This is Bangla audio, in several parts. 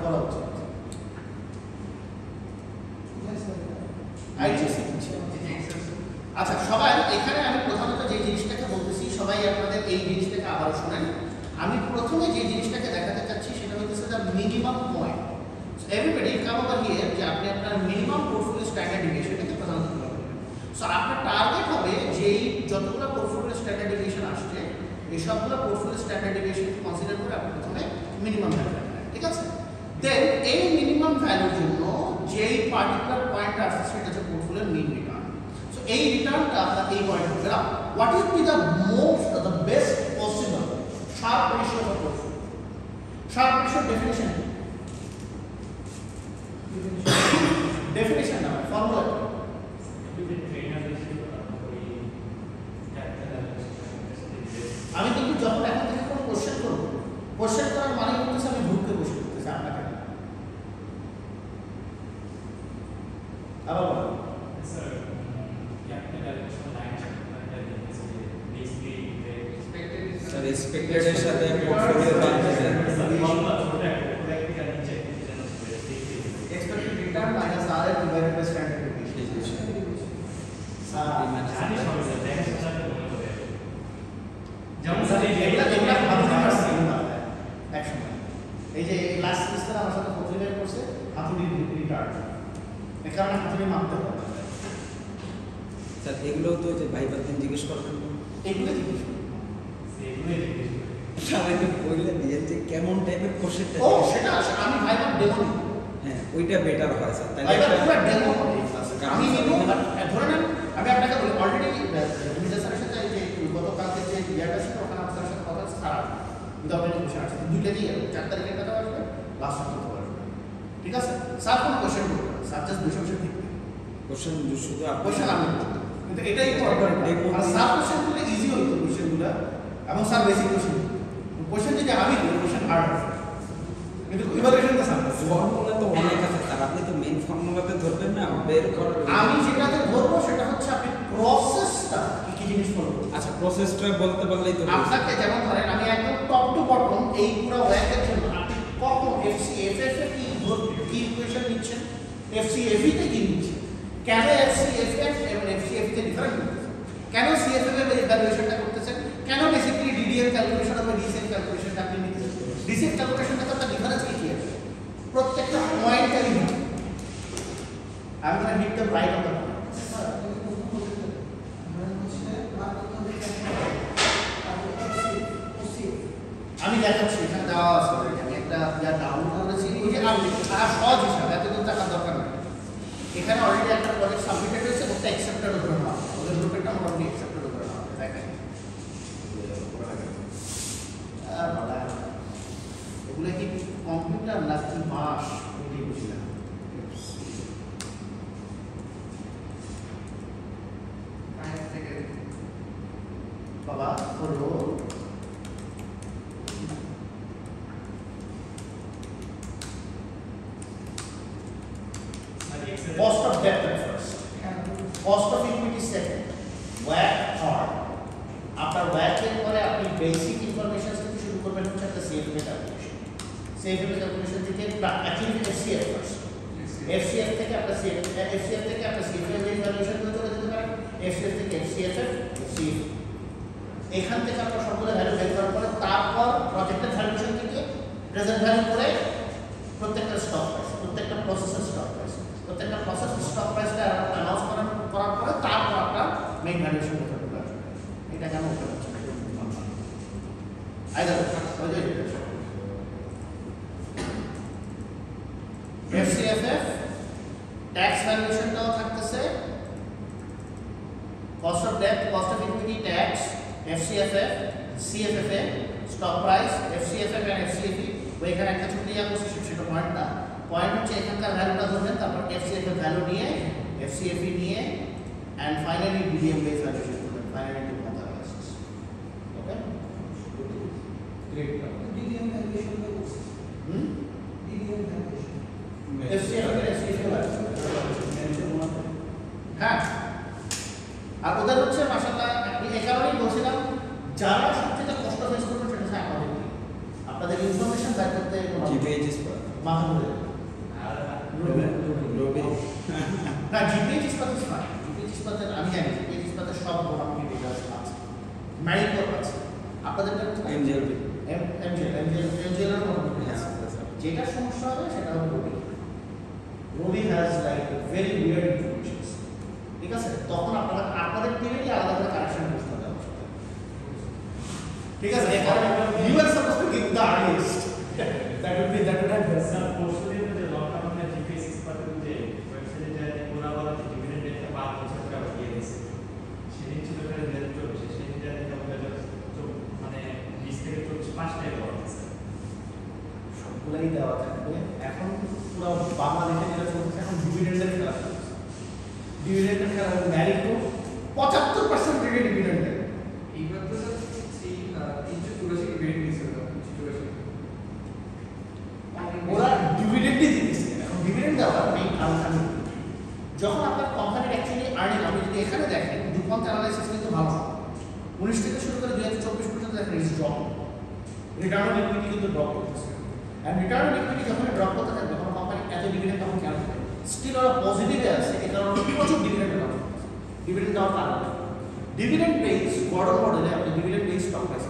করা উচিত। আচ্ছা সবাই এখানে আমি প্রথমত যে জিনিসটাকে বলতেছি সবাই আপনাদের এই জিনিসটাকে আবার শুনেন। আমি প্রথমে যে জিনিসটাকে দেখাতে চাচ্ছি সেটা হচ্ছে the minimum point. Everybody come over here যে আপনি আপনার মিনিমাম পোর্টফোলিও স্ট্যান্ডার্ড ডিভিয়েশনটাকে প্রধানত করবেন। সো আপনার টার্গেট হবে যেই যতগুলো পোর্টফোলিও স্ট্যান্ডার্ড ডিভিয়েশন আসছে এই সবগুলো পোর্টফোলিও স্ট্যান্ডার্ড ডিভিয়েশনকে কনসিডার করে আপনি প্রথমে মিনিমাম ভ্যালু রাখবেন, ঠিক আছে? দেন এই মিনিমাম ভ্যালুর জন্য যেই পার্টিকুলার পয়েন্ট আসছে সেটা হচ্ছে পোর্টফোলিওর মিন রিটার্ন। সো এই রিটার্নটা আপনার এই পয়েন্ট হবে না। What will be the best possible sharp ratio of portfolio? Sharp ratio definition definition now formula আমি কিন্তু যখন এখন থেকে কোন কোশ্চেন করব কোশ্চেন করার মানে হচ্ছে আমি ভুলকে কোশ্চেন করতেছি আপনাকে আবার বলুন sir capital allocation line sir expected এর সাথে পোর্টফোলিও বাড়তে যায় expected return minus RR divided by standard deviation. যেমন স্যার এগুলা ভাবতে পারছি না একসময় এই যে লাস্ট সেমিস্টার আমার সাথে প্রতিবার করছে হাতুড়ি রিটার্ন এই কারণে হাতুড়ি মাপতে হবে স্যার এগুলো তো যে ভাইবার দিন জিজ্ঞেস করতেন এগুলো জিজ্ঞেস করুন সবাই তো বললেন যে কেমন টাইপের কোশ্চেনটা ও সেটা আমি ভাইবার ডেমো নিব হ্যাঁ ওইটা বেটার হয় স্যার তাহলে ভাইবার পুরো ডেমো হবে আমি নিব ধরে নেন আমি আপনাকে বলি অলরেডি মিজাজ স্যারের সাথে এই যে গতকালকে যে ইয়াটা ছিল ওখানে আপনার সাথে কথা খারাপ কিন্তু আপনি কোশ্চেন আছে দুইটা দিয়ে 4 তারিখের কথা আসবে লাস্ট কথা আসবে ঠিক আছে স্যার কোন কোশ্চেন করবে স্যার জাস্ট বিষয় ঠিক কোশ্চেন শুধু কোশ্চেন আমি কিন্তু এটাই ইম্পর্টেন্ট আর স্যার কোশ্চেন গুলো ইজি হইতো কোশ্চেনগুলো এবং স্যার বেসিক কোশ্চেন যদি আমি করি কোশ্চেন হার্ড হবে কিন্তু ইভালুয়েশন তো স্যার ফর্মুলা তো অনেক আছে স্যার আপনি তো মেইন ফর্মুলাতে ধরবেন না বের করার আমি যেটাতে ধরবো সেটা হচ্ছে আপনি প্রসেসটা কি জিনিস করবেন আচ্ছা প্রসেসটা বলতে পারলেই তো আপনাকে যেমন ধরেন আমি একদম টপ টু বটম এই পুরো ওয়্যাকের জন্য আপনি কখন এফসিএফএফ এ কি ইকুয়েশন নিচ্ছেন এফসিএফই তে কি নিচ্ছেন কেন এফসিএফএফ এবং এফসিএফ তে ডিফারেন্ট করতেছেন কেন সিএফএফ এর ইভ্যালুয়েশনটা করতেছেন কেন বেসিক্যালি ডিডিএল ক্যালকুলেশন অথবা ডিসিএল ক্যালকুলেশনটা আপনি নিতেছেন ডিসিএল ক্যালকুলেশনটা তো একটা ডিফারেন্স কি আছে প্রত্যেকটা পয়েন্ট আমি hit I'm going to hit the right of the point. আমি দেখাচ্ছি এখানে দেওয়া আছে আমি একটা ডাউনলোড করেছি ওই যে আমি সহজ হিসাবে এতদিন টাকার দরকার নেই এখানে অলরেডি একটা প্রজেক্ট সাবমিটেড হয়েছে ওটা অ্যাকসেপ্টেড উপরে না ওদের গ্রুপেরটা মোটামুটি অ্যাকসেপ্টেড উপরে না দেখেন এগুলো কি কম্পিউটার নাকি বাস এটাই বুঝলাম বাবা হলো cost of debt at first, cost of equity second, WACC third. After WACC এর পরে আপনি বেসিক ইনফরমেশন থেকে শুরু করবেন হচ্ছে একটা সিএফএ ক্যালকুলেশন সিএফএ ক্যালকুলেশন থেকে অ্যাকচুয়ালি এফসিএফ ফার্স্ট এফসিএফ থেকে আপনার এফসিএফ থেকে আপনার সিএফএ ভ্যালুয়েশন করে চলে যেতে পারেন এফসিএফ থেকে এফসিএফএফ এফসিএফ এখান থেকে আপনার সবগুলো ভ্যালু বের করার পরে তারপর প্রজেক্টের ভ্যালুয়েশন থেকে প্রেজেন্ট ভ্যালু করে প্রত্যেকটা স্টক প্রাইস প্রত্যেকটা প্রসেসের স্টক প্রাইস প্রত্যেকটা প্রসেস স্টক প্রাইসটা অ্যানাউন্স করার পরে তারপর আপনার মেইন ভ্যালুয়েশন করতে হবে এটা কেন হতে হচ্ছে আইদার ওই যে এফসিএফএফ ট্যাক্স ভ্যালুয়েশনটাও থাকতেছে cost of debt cost of equity tax FCFF CFFA stock price FCFF and FCFE ওইখানে একটা ছোট ইয়া করছে সেটা পয়েন্ট না পয়েন্ট হচ্ছে এখানকার ভ্যালুটা ধরবেন তারপর এফসিএফএফ ভ্যালু নিয়ে এফসিএফই নিয়ে and finally DDM base valuation করবেন finally to analysis okay great DDM valuation DDM valuation FCFF FCFE হ্যাঁ আর ওদের হচ্ছে মাশাআল্লাহ আমি এই কারণেই বলছিলাম যারা সবচেয়ে কষ্ট ফেস করবেন সেটা হচ্ছে আমাদের আপনাদের ইনফরমেশন বের করতে মাহমুদের রবি না জিপিএইচ ইস্পাত ইজ ফাইন জিপিএইচ ইস্পাতের আমি জানি জিপিএইচ ইস্পাতের সব গোলামি ডিটেইলস আছে ম্যারিকোর আছে আপনাদের এমজিএলবি এমজিএল এর মতো আছে যেটা সমস্যা হবে সেটা হলো Rabi has like very weird informations ঠিক আছে তখন আপনাদের টিমেরই আলাদা করে কানেকশন করতে হবে ঠিক আছে you are supposed to give the earliest that would have been sir পরশুদিন যে লকডাউন আমরা জিপিএস এক্সপার্টের যে ওয়েবসাইটে যায় ওরা বলা যে ডিভিডেন্ড রেটটা 5 বছর করে বাড়িয়ে দিয়েছে সেদিন ছিল প্রায় 2024 সেদিন যা দিতে হবে মানে 20 থেকে 25 টাকা দেওয়া আছে সবগুলাই দেওয়া থাকবে এখন পুরো বাংলাদেশে যেটা চলছে এখন ডিভিডেন্ডের খেলা চলছে ডিভিডেন্ডের খেলা ম্যারিকো 75% রেটে ডিভিডেন্ড দেয় এইবার তো স্যার 384 ডিভিডেন্ড দিয়েছিল ওরা ডিভিডেন্ডই দিতেছে এখন ডিভিডেন্ড দেওয়ার মেইন কারণ আমি যখন আপনার কোম্পানির অ্যাকচুয়ালি আর্নিং আপনি যদি এখানে দেখেন ডুপন্ট অ্যানালাইসিস কিন্তু ভালো 19 থেকে শুরু করে 2024 পর্যন্ত দেখেন is drop return on equity কিন্তু ড্রপ করতেছে এন্ড রিটার্ন অন ইকুইটি যখন ড্রপ করতে থাকবে তখন কোম্পানি এত ডিভিডেন্ড তখন কেন দেবে স্টিল ওরা পজিটিভে আছে এই কারণে প্রচুর ডিভিডেন্ড দেওয়া ডিভিডেন্ড দেওয়ার কারণ ডিভিডেন্ড পেইজ বড় মডেলে আপনি dividend page stock price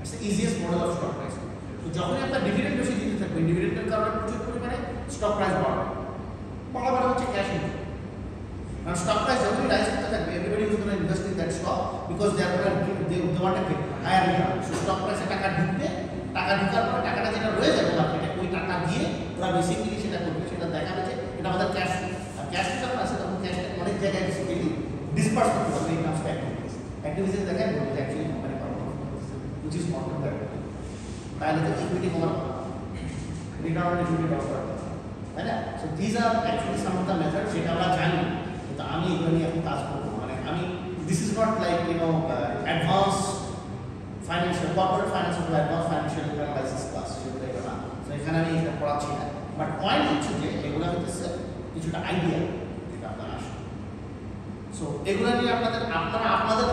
it's the easiest model of stock price তো যখনই আপনার ডিভিডেন্ড বেশি দিতে থাকবে ডিভিডেন্ডের কারণে প্রচুর পরিমাণে স্টক প্রাইস বাড়বে বাড়াবার হচ্ছে cash inflow and stock price যখনই রাইজ করতে থাকবে everybody is going to invest in that stock because they are going to they want to get higher return so stock price এ টাকা ঢুকবে টাকা ঢোকার পর টাকাটা যেটা রয়ে যাবে মার্কেটে ওই টাকা দিয়ে ওরা বেসিক্যালি সেটা করবে সেটা দেখাবে যে এটা আমাদের ক্যাশ আর ক্যাশ যখন আছে তখন ক্যাশটা অনেক জায়গায় বেসিক্যালি ডিসপার্স করতে হবে এই কাজটা অ্যাক্টিভিটিস দেখায় বলবে যে অ্যাকচুয়ালি কোম্পানি পারফরম্যান্স করতেছে which is not that তাহলে তো ইকুইটি কমার রিটার্ন অন ইকুইটি ড্রপ করা তাই না so this are actually some of the method যেটা আমরা জানি কিন্তু আমি এগুলো নিয়ে এখন কাজ করবো মানে আমি this is not like advance financial corporate finance অথবা অ্যাডভান্স ফাইন্যান্সিয়াল অ্যানালাইসিস ক্লাস সেগুলো এটা না তো এখানে আমি এটা পড়াচ্ছি না বাট পয়েন্ট হচ্ছে যে এগুলো হচ্ছে কিছুটা আইডিয়া যেটা আপনারা আসে সো এগুলো নিয়ে আপনাদের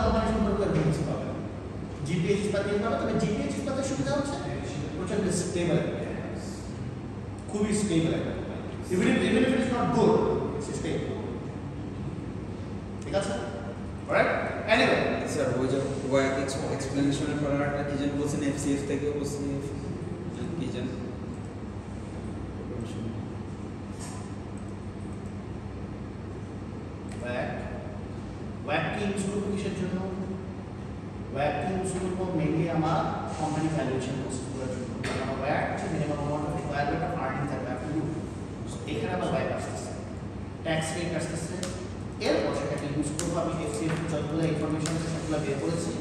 কোম্পানি সম্পর্কে বুঝতে পারবেন জিপিএইচ ইস্পাত দিয়ে পাবে তবে জিপিএইচ ইস্পাতের সুবিধা হচ্ছে প্রচন্ড স্টেবল খুবই স্টেবল একটা even if it is not good it's stable ঠিক আছে alright anyway স্যার ওই যে ওয়াক এক্সপ্লেনেশনের পর একটা কি যেন বলছেন এফসিএফ থেকে বলছেন কি যেন ওয়াক কি ইউজ করব কিসের জন্য ওয়াক কি ইউজ করব মেইনলি আমার কোম্পানি ভ্যালুয়েশন করার জন্য আমার ওয়াক হচ্ছে minimum amount of requirement of earning থাকবে আপনি এখানে আবার ওয়াক আসতেছে ট্যাক্স রেট আসতেছে এরপর সেটাকে ইউজ করবো আমি এফসিএফ যতগুলো ইনফরমেশন সেগুলো বের করেছি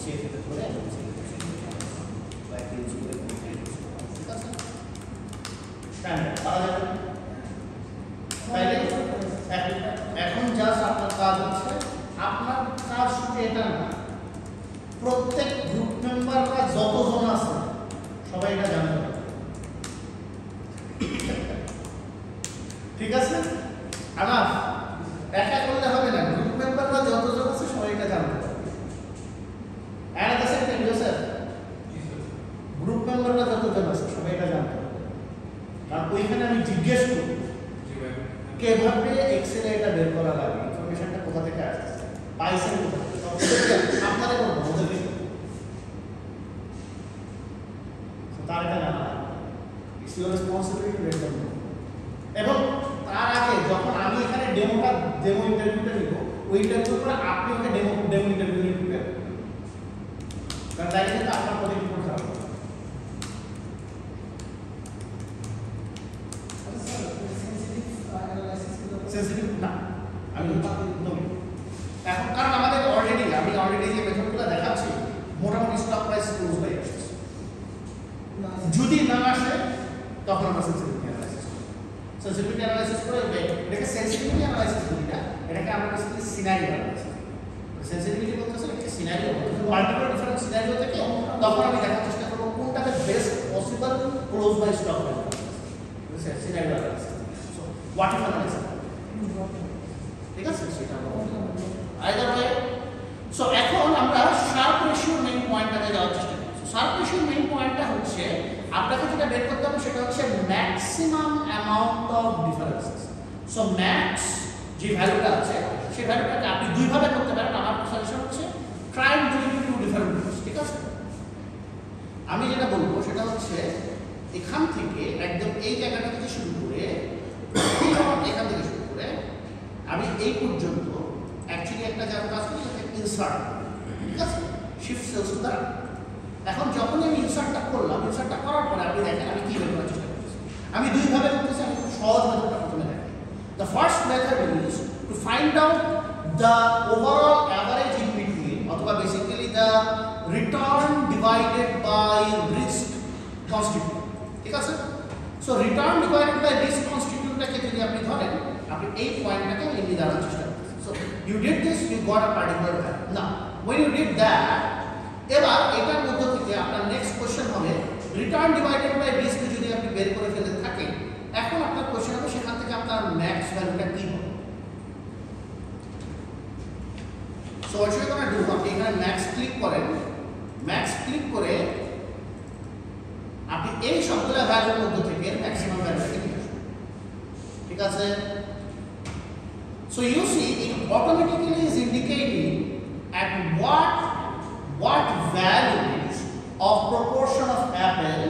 সেটাতে ধরে আমি ওয়াক ইউজ করে ঠিক আছে স্ট্যান্ডার্ড পাওয়া যাবে তাইলে এখন জাস্ট আপনার কাজ হচ্ছে আপনার কাজ শুধু এটা না প্রত্যেক গ্রুপ মেম্বাররা যতজন আছে সবাই এটা জানতে হবে ঠিক আছে আনাফ একা করলে হবে না গ্রুপ মেম্বাররা যতজন আছে সবাই এটা জানতে হবে and the same thing sir group মেম্বাররা যতজন আছে সবাই এটা জানতে হবে আর ওইখানে আমি জিজ্ঞেস করব কিভাবে এক্সেলে এটা বের করা লাগে ইনফরমেশনটা কোথা থেকে আসছে পাইছেন কোথা থেকে আপনারা কোন বলতে তার এটা জানা it's your responsibility to let them know এবং তার আগে যখন আমি এখানে ডেমো ইন্টারভিউটা নিব ওই ইন্টারভিউ পরে আপনি ওকে ডেমো ইন্টারভিউ নিতে প্রিপেয়ার কারণ তাই কিন্তু আপনার পদে রিপোর্ট হবে সেনসিটিভ না আমি এখন কারণ আমাদের আমি অলরেডি যে মেথডগুলো দেখাচ্ছি মোটামুটি স্টক প্রাইস ক্লোজ হয়ে আসছে যদি না আসে তখন আমরা সেনসিটিভিটি অ্যানালাইসিস করে এটাকে সেনসিটিভিটি অ্যানালাইসিস করি না এটাকে আমরা বেসিক্যালি সিনারিও অ্যানালাইসিস সেনসিটিভিটি বলতেছে এটাকে সিনারিও মাল্টিপল ডিফারেন্ট সিনারিও থেকে তখন আমি দেখার চেষ্টা করব কোনটাতে best possible close by stock price scenario analysis so what if analysis ঠিক আছে সেটা আইদার ওয়ে সো এখন আমরা শার্প রেশিও মেইন পয়েন্টটাতে যাওয়ার চেষ্টা করব শার্প রেশিও মেইন পয়েন্টটা হচ্ছে আপনাকে যেটা বের করতে হবে সেটা হচ্ছে maximum amount of differences. So max যে ভ্যালুটা আছে সেই ভ্যালুটাকে আপনি দুইভাবে করতে পারেন। আমার সাজেশন হচ্ছে try to do to different ways, ঠিক আছে? আমি যেটা বলবো সেটা হচ্ছে এখান থেকে একদম এই জায়গাটা থেকে শুরু করে এখান থেকে শুরু করে আমি এই পর্যন্ত অ্যাকচুয়ালি একটা যার কাজ করি সেটা ইনসার্ট, ঠিক আছে? Shift cells to the. এখন যখনই আমি ইনসার্টটা করলাম, ইনসার্টটা করার পরে আপনি দেখেন আমি কি বের করার চেষ্টা করতেছি। আমি দুইভাবে করতেছি, আমি খুব সহজ মেথডটা প্রথমে দেখেন। The first method is to find out the overall average in between, অথবা basically the return divided by risk constitute, ঠিক আছে? So return divided by risk কনস্টিটিউটটাকে যদি আপনি ধরেন, আপনি এই পয়েন্টটাকে এমনি দাঁড়ানোর চেষ্টা করতেছেন। So you did this, you got a particular value. না, when you did that, এবার এটার মধ্য থেকে আপনার নেক্সট কোশ্চেন হবে রিটার্ন ডিভাইডেড বাই রিস্ক যদি আপনি বের করে ফেলে থাকেন, এখন আপনার কোশ্চেন হবে সেখান থেকে আপনার ম্যাক্স ভ্যালুটা কি হবে। So what you gonna do, আপনি এখানে ম্যাক্স ক্লিক করেন, ম্যাক্স ক্লিক করে আপনি এই সবগুলা ভ্যালুর মধ্য থেকে ম্যাক্সিমাম ভ্যালুটাকে নিয়ে আসবেন, ঠিক আছে? So you see, it automatically is indicating at what values of proportion of apple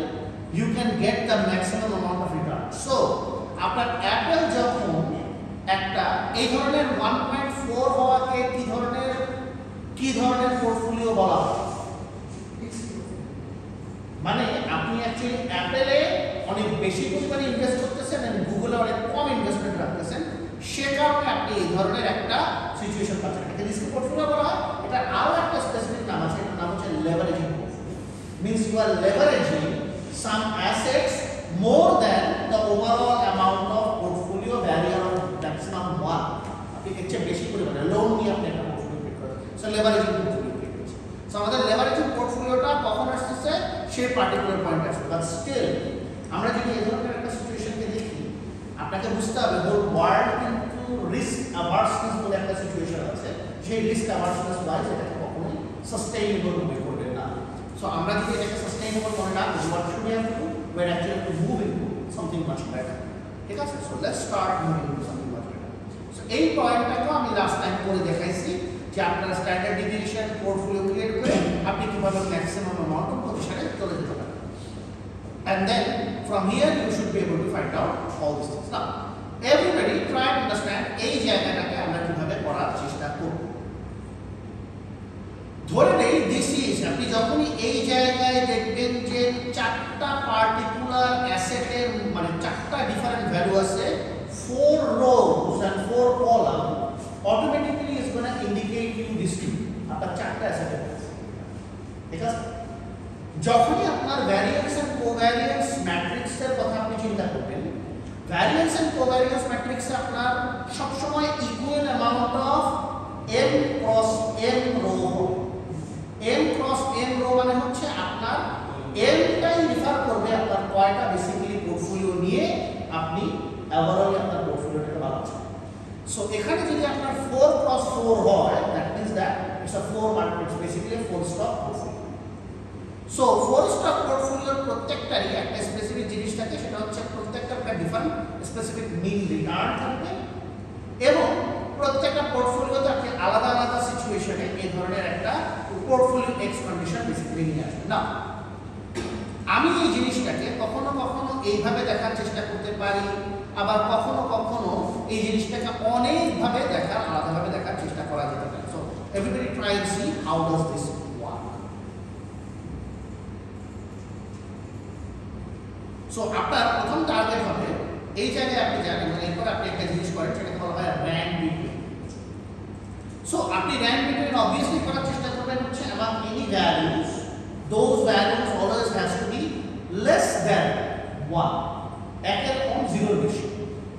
you can get the maximum amount of return. So আপনার অ্যাপেল যখন একটা এই ধরনের 1.4 হওয়াকে কি ধরনের পোর্টফোলিও বলা হয়? মানে আপনি অ্যাকচুয়ালি অ্যাপেলে অনেক বেশি পরিমাণে ইনভেস্ট করতেছেন এবং গুগলে অনেক কম ইনভেস্টমেন্ট রাখতেছেন, সে কারণে আপনি এই ধরনের একটা সিচুয়েশন পাচ্ছেন। এটাকে রিস্ক পোর্টফোলিও বলা হয়। এটা আরও একটা স্পেসিফিক নাম আছে, এটার নাম হচ্ছে leveraging portfolio. Means you are leveraging some assets more than the overall amount of portfolio value of maximum 1। আপনি এর চেয়ে বেশি পরিমাণে লোন নিয়ে আপনি একটা পোর্টফোলিও ক্রিয়েট করেন। সো লেভারেজিং পোর্টফোলিও ক্রিয়েট করছে। সো আমাদের লেভারেজিং পোর্টফোলিওটা কখন আসতেছে? সেই পার্টিকুলার পয়েন্ট আসবে। বাট স্টিল আমরা যদি এই ধরনের একটা সিচুয়েশনকে দেখি, আপনাকে বুঝতে হবে হোল ওয়ার্ল্ড কিন্তু রিস্ক অ্যাভার্সনেস বলে একটা সিচুয়েশন আছে। সেই রিস্ক অ্যাভার্সনেস ওয়াইজ এটাকে কখনোই সাস্টেইনেবল মনে করবে না। সো আমরা যদি এটাকে সাস্টেইনেবল মনে না করি, what should we have to do? We have to move into something much better, ঠিক আছে? So let's start moving into something much better. So এই পয়েন্টটাকেও আমি লাস্ট টাইম করে দেখাইছি যে আপনার স্ট্যান্ডার্ড ডিভিয়েশন পোর্টফোলিও ক্রিয়েট করে আপনি কিভাবে ম্যাক্সিমাম অ্যামাউন্ট অফ প্রতিষ্ঠানে চলে যেতে পারেন। And then from here you should be able to find out all these things. Now everybody try to understand এই জায়গাটাকে আমরা কিভাবে করার চেষ্টা করব। ধরে নেই দিস ইজ, আপনি যখনই এই জায়গায় দেখবেন যে চারটা পার্টিকুলার অ্যাসেটের মানে চারটা ডিফারেন্ট ভ্যালু আছে, 4 rows and 4 column, automatically is going to indicate you this thing, আপনার চারটা অ্যাসেটের, ঠিক আছে? যখনই আপনার ভ্যারিয়েন্স এন্ড কোভ্যারিয়েন্স ম্যাট্রিক্সের কথা আপনি চিন্তা করবেন, ভ্যারিয়েন্স এন্ড কোভ্যারিয়েন্স ম্যাট্রিক্সে আপনার সবসময় equal amount of m cross n row হবে। m ক্রস n রো মানে হচ্ছে আপনার mটাই রেফার করবে আপনার কয়টা বেসিক্যালি পোর্টফোলিও নিয়ে আপনি ওভারঅল আপনার পোর্টফোলিওটাকে বানাচ্ছেন। সো এখানে যদি আপনার 4 ক্রস 4 হয়, that means that it's a 4 markets, basically 4 stock portfolio. So 4 stock পোর্টফোলিওর প্রত্যেকটারই একটা স্পেসিফিক জিনিস থাকে, সেটা হচ্ছে প্রত্যেকটার একটা ডিফারেন্ট স্পেসিফিক মিন রিটার্ন থাকবে এবং প্রত্যেকটা পোর্টফোলিওতে আপনি আলাদা আলাদা সিচুয়েশনে এই ধরনের একটা পোর্টফোলিও এক্স কন্ডিশন বেসিক্যালি নিয়ে আসবেন। না, আমি এই জিনিসটাকে কখনো কখনো এইভাবে দেখার চেষ্টা করতে পারি, আবার কখনো কখনো এই জিনিসটাকে অনেকভাবে দেখার আলাদাভাবে দেখার চেষ্টা করা যেতে পারে। So everybody try to C how does this work. So আপনার প্রথম টার্গেট হবে এই জায়গায় আপনি জানেন, মানে এরপর আপনি একটা জিনিস করেন সেটাকে বলা হয় র্যাঙ্ক বিটুইন। সো আপনি র্যাঙ্ক বিটুইন অবভিয়াসলি করার চেষ্টা করবেন হচ্ছে among any values, those values always has to be less than 1, একের কম 0 বেশি।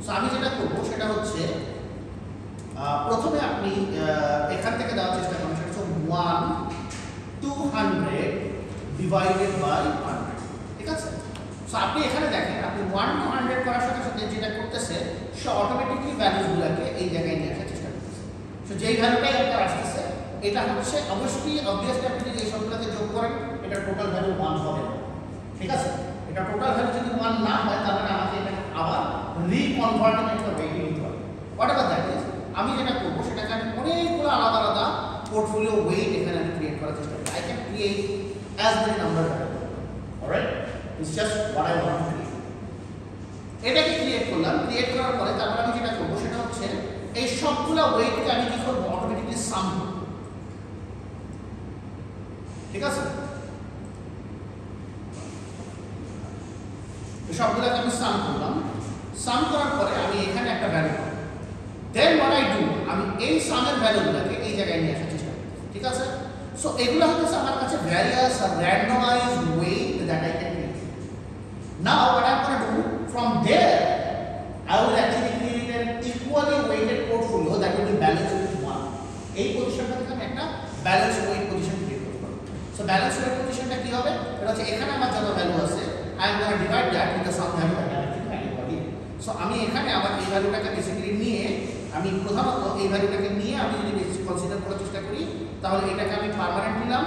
সো আমি যেটা করবো সেটা হচ্ছে প্রথমে আপনি এখান থেকে দেওয়ার চেষ্টা করবেন সেটা হচ্ছে 1 200 ডিভাইডেড বাই 100, ঠিক আছে? সো আপনি এখানে দেখেন আপনি 1 to 100 করার সাথে সাথে যেটা করতেছে সে অটোমেটিকলি ভ্যালুসগুলোকে এই জায়গায় নিয়ে আসার চেষ্টা করতেছে। সো যেই ভ্যালুটাই আপনার আসতেছে এটা হচ্ছে অবশ্যই অবভিয়াসলি আপনি যদি এই সবগুলোকে যোগ করেন এটা টোটাল ভ্যালু 1 হবে, ঠিক আছে? এটা টোটাল ভ্যালু যদি 1 না হয় তাহলে আমাকে এটা আবার রিকনভার্টিং একটা ওয়েট নিতে হবে। হোয়াটএভার দ্যাট ইজ, আমি যেটা করব সেটাকে আমি অনেকগুলো আলাদা আলাদা পোর্টফোলিও ওয়েট এখানে আমি ক্রিয়েট করার চেষ্টা করি। I can create as many number as alright, it's just what I want to create. এটাকে ক্রিয়েট করলাম, ক্রিয়েট করার পরে তারপর আমি যেটা করব সেটা হচ্ছে এই সবগুলো ওয়েটকে আমি কি করব অটোমেটিক্যালি সাম করব। ঠিক আছে, সবগুলোকে আমি সাম করলাম, সাম করার পরে আমি এখানে একটা ভ্যালু পাবো। দেন হোয়াট আই ডু, আমি এই সামের ভ্যালুগুলোকে এই জায়গায় নিয়ে আসার চেষ্টা করি। ঠিক আছে, সো এগুলো হচ্ছে আমার কাছে various randomized weight that I can create. Now what I'm going to do from there, I will actually create an equally weighted portfolio that will be balanced with 1. এই পজিশনটা থেকে আমি একটা ব্যালেন্স ওয়েট পজিশন ক্রিয়েট করব। সো ব্যালেন্স ওয়েট পজিশনটা কি হবে, এটা হচ্ছে এখানে আমার যত ভ্যালু আছে I am going to divide that with the sum value that I have actually. So আমি এখানে আমার এই ভ্যালুটাকে বেসিক্যালি নিয়ে আমি প্রথমত এই ভ্যালুটাকে নিয়ে আমি যদি বেসিক কনসিডার করার চেষ্টা করি তাহলে এটাকে আমি পার্মানেন্ট নিলাম,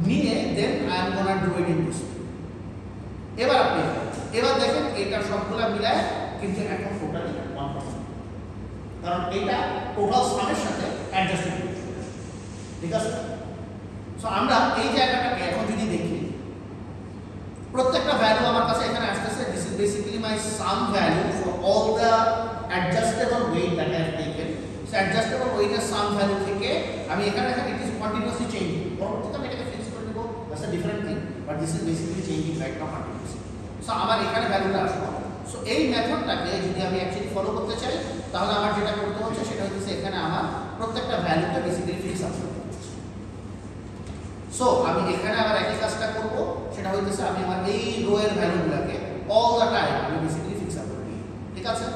নিয়ে then I am gonna do it in this. এবার আপনি এবার দেখেন এটা সবগুলা মিলায় কিন্তু এখন টোটালি 1%, কারণ এটা টোটাল সামের সাথে অ্যাডজাস্ট করতে হবে। ঠিক আছে, সো আমরা এই জায়গাটাকে এখন যদি দেখি প্রত্যেকটা ভ্যালু আমার কাছে এখানে আসতেছে। This is basically my sum value for all the adjustable weight that I have taken. So adjustable ওয়েটের সাম ভ্যালু থেকে আমি এখানে দেখেন ইট ইজ কন্টিনিউয়াসলি চেঞ্জিং। পরবর্তীতে আমি এটাকে ফিক্স করে দেবো, that's a different thing, but this is basically changing right now continuously. So আমার এখানে ভ্যালুটা আসলো। সো এই মেথডটাকে যদি আমি অ্যাকচুয়ালি ফলো করতে চাই তাহলে আমার যেটা করতে হচ্ছে সেটা হচ্ছে এখানে আমার প্রত্যেকটা ভ্যালুকে বেসিক্যালি ফিক্স আপ করতে হচ্ছে। সো আমি এখানে আবার একই কাজটা করব, সেটা হইতেছে আমি আমার এই রো এর ভ্যালুগুলোকে অল দ্য টাইম আমি বেসিক্যালি ফিক্স আপ করে দিই। ঠিক আছে,